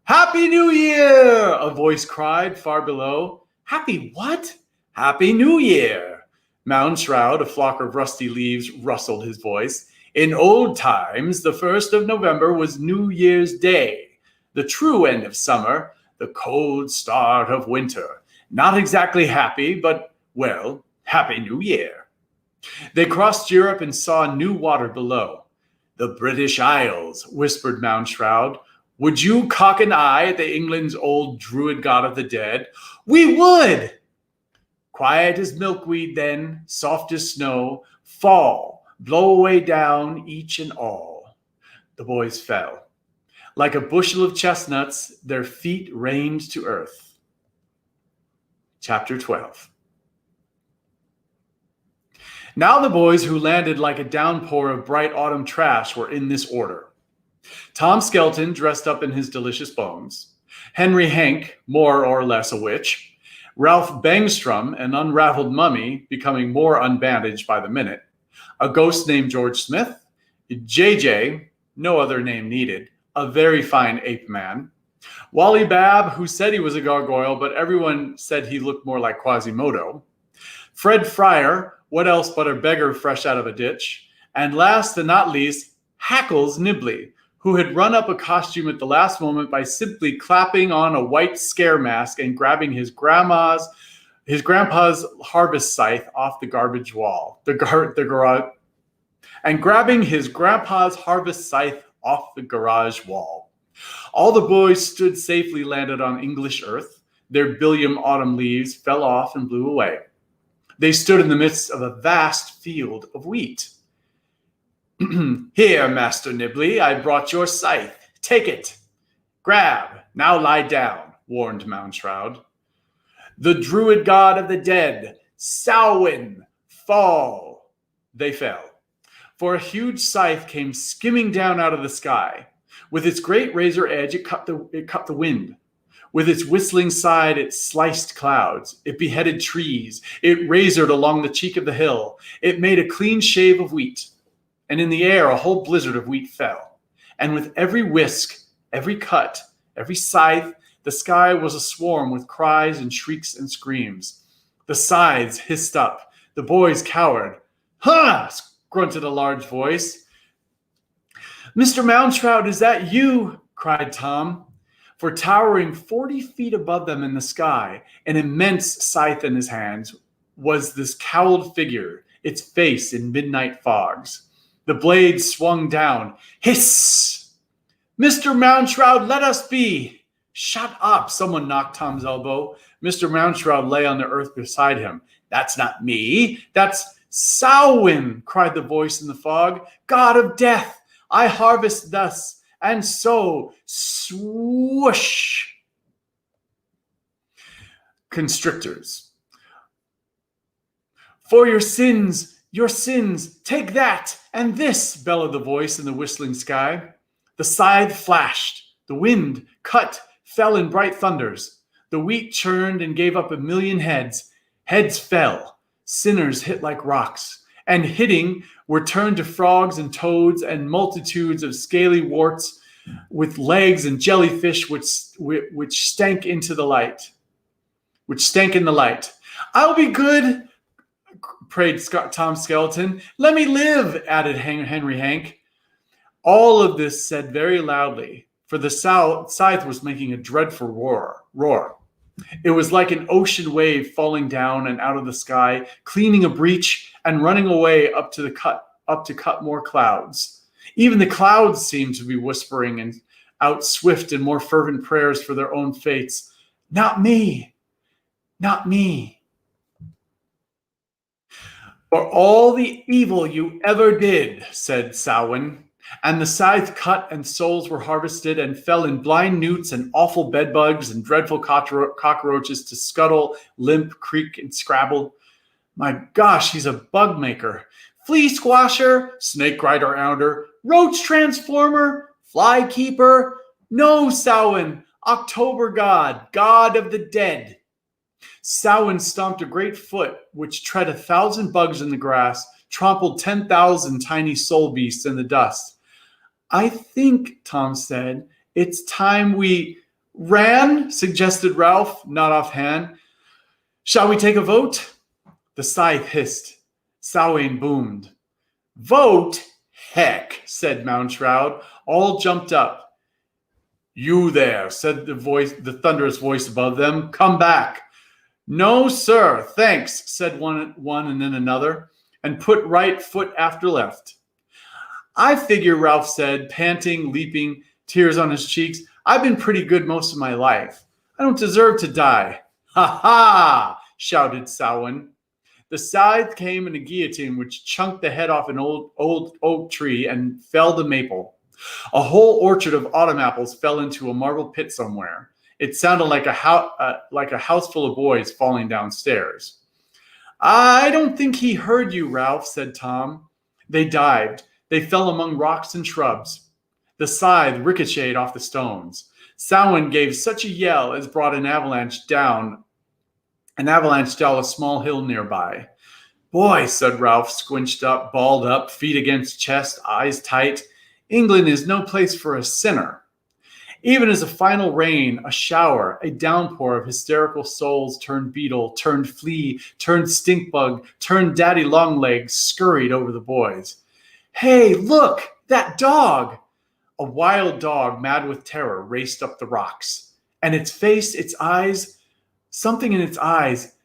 "Happy New Year!" a voice cried far below. "Happy what?" "Happy New Year!" Mound shroud, a flock of rusty leaves, rustled his voice. "In old times, the 1st of November was New Year's Day. The true end of summer, the cold start of winter. Not exactly happy, but, well, Happy New Year." They crossed Europe and saw new water below. "The British Isles," whispered Mound Shroud. "Would you cock an eye at the England's old druid god of the dead?" "We would!" "Quiet as milkweed then, soft as snow, fall, blow away down, each and all." The boys fell. Like a bushel of chestnuts, their feet rained to earth. Chapter 12. Now the boys who landed like a downpour of bright autumn trash were in this order. Tom Skelton, dressed up in his delicious bones. Henry Hank, more or less a witch. Ralph Bangstrom, an unraveled mummy, becoming more unbandaged by the minute. A ghost named George Smith. JJ, no other name needed, a very fine ape man. Wally Babb, who said he was a gargoyle, but everyone said he looked more like Quasimodo. Fred Fryer, what else but a beggar fresh out of a ditch. And last and not least, Hackles Nibley, who had run up a costume at the last moment by simply clapping on a white scare mask and grabbing his grandpa's harvest scythe off the garbage wall. Grabbing his grandpa's harvest scythe off the garage wall. All the boys stood safely landed on English earth. Their billion autumn leaves fell off and blew away. They stood in the midst of a vast field of wheat. "Here, Master Nibley, I brought your scythe. Take it. Grab. Now lie down," warned Mound Shroud. "The druid god of the dead, Samhain, fall." They fell. For a huge scythe came skimming down out of the sky. With its great razor edge, it cut the wind. With its whistling side, it sliced clouds. It beheaded trees. It razored along the cheek of the hill. It made a clean shave of wheat. And in the air, a whole blizzard of wheat fell. And with every whisk, every cut, every scythe, the sky was a swarm with cries and shrieks and screams. The scythes hissed up. The boys cowered. "Huh!" grunted a large voice. "Mr. Moundshroud, is that you?" cried Tom. For towering 40 feet above them in the sky, an immense scythe in his hands, was this cowled figure, its face in midnight fogs. The blade swung down. Hiss! "Mr. Moundshroud, let us be!" "Shut up!" Someone knocked Tom's elbow. Mr. Moundshroud lay on the earth beside him. "That's not me. That's Samhain," cried the voice in the fog. "God of death, I harvest thus, and so, swoosh." Constrictors. "For your sins, take that, and this," bellowed the voice in the whistling sky. The scythe flashed. The wind cut, fell in bright thunders. The wheat churned and gave up 1,000,000 heads. Heads fell. Sinners hit like rocks. And hitting were turned to frogs and toads and multitudes of scaly warts with legs and jellyfish which stank into the light. Which stank in the light. I'll be good, prayed Tom Skeleton. Let me live, added Henry Hank. All of this said very loudly, for the scythe was making a dreadful roar. It was like an ocean wave falling down and out of the sky, cleaning a breach and running away up to cut more clouds. Even the clouds seemed to be whispering and out swift and more fervent prayers for their own fates. Not me, not me. For all the evil you ever did, said Samhain, and the scythe cut and souls were harvested and fell in blind newts and awful bedbugs and dreadful cockroaches to scuttle, limp, creak, and scrabble. My gosh, he's a bug maker. Flea squasher, snake rider ounder, roach transformer, fly keeper. No, Samhain, October god, god of the dead. Samhain stomped a great foot, which tread 1,000 bugs in the grass, trampled 10,000 tiny soul beasts in the dust. I think, Tom said, it's time we ran, suggested Ralph, not offhand. Shall we take a vote? The scythe hissed. Samhain boomed. Vote? Heck, said Moundshroud. All jumped up. You there, said the thunderous voice above them. Come back. No, sir, thanks, said one and then another, and put right foot after left. I figure, Ralph said, panting, leaping, tears on his cheeks. I've been pretty good most of my life. I don't deserve to die. Ha ha, shouted Samhain. The scythe came in a guillotine which chunked the head off an old oak tree and felled a maple. A whole orchard of autumn apples fell into a marble pit somewhere. It sounded like a house full of boys falling downstairs. I don't think he heard you, Ralph, said Tom. They dived. They fell among rocks and shrubs. The scythe ricocheted off the stones. Samhain gave such a yell as brought an avalanche down a small hill nearby. Boy, said Ralph, squinched up, balled up, feet against chest, eyes tight. England is no place for a sinner. Even as a final rain, a shower, a downpour of hysterical souls turned beetle, turned flea, turned stink bug, turned daddy longlegs scurried over the boys. Hey, look, that dog! A wild dog, mad with terror, raced up the rocks. And its face, its eyes, something in its eyes.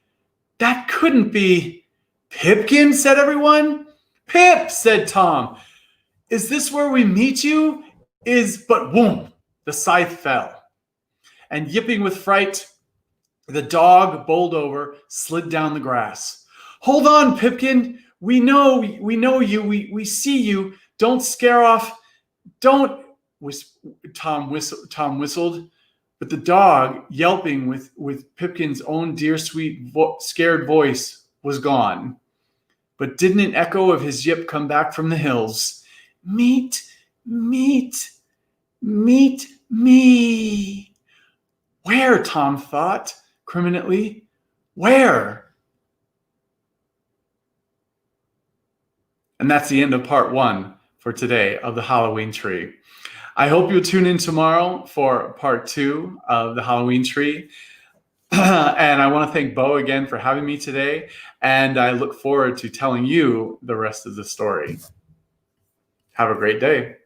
That couldn't be... Pipkin, said everyone. Pip, said Tom. Is this where we meet you? But whoom, the scythe fell. And yipping with fright, the dog, bowled over, slid down the grass. Hold on, Pipkin. We know you. We see you. Don't scare off. Don't, Tom whistled. But the dog, yelping with Pipkin's own dear sweet scared voice, was gone. But didn't an echo of his yip come back from the hills? Meet me. Where, Tom thought, criminally. Where? And that's the end of part 1 for today of the Halloween tree. I hope you'll tune in tomorrow for part 2 of the Halloween tree. And I want to thank Bo again for having me today. And I look forward to telling you the rest of the story. Have a great day.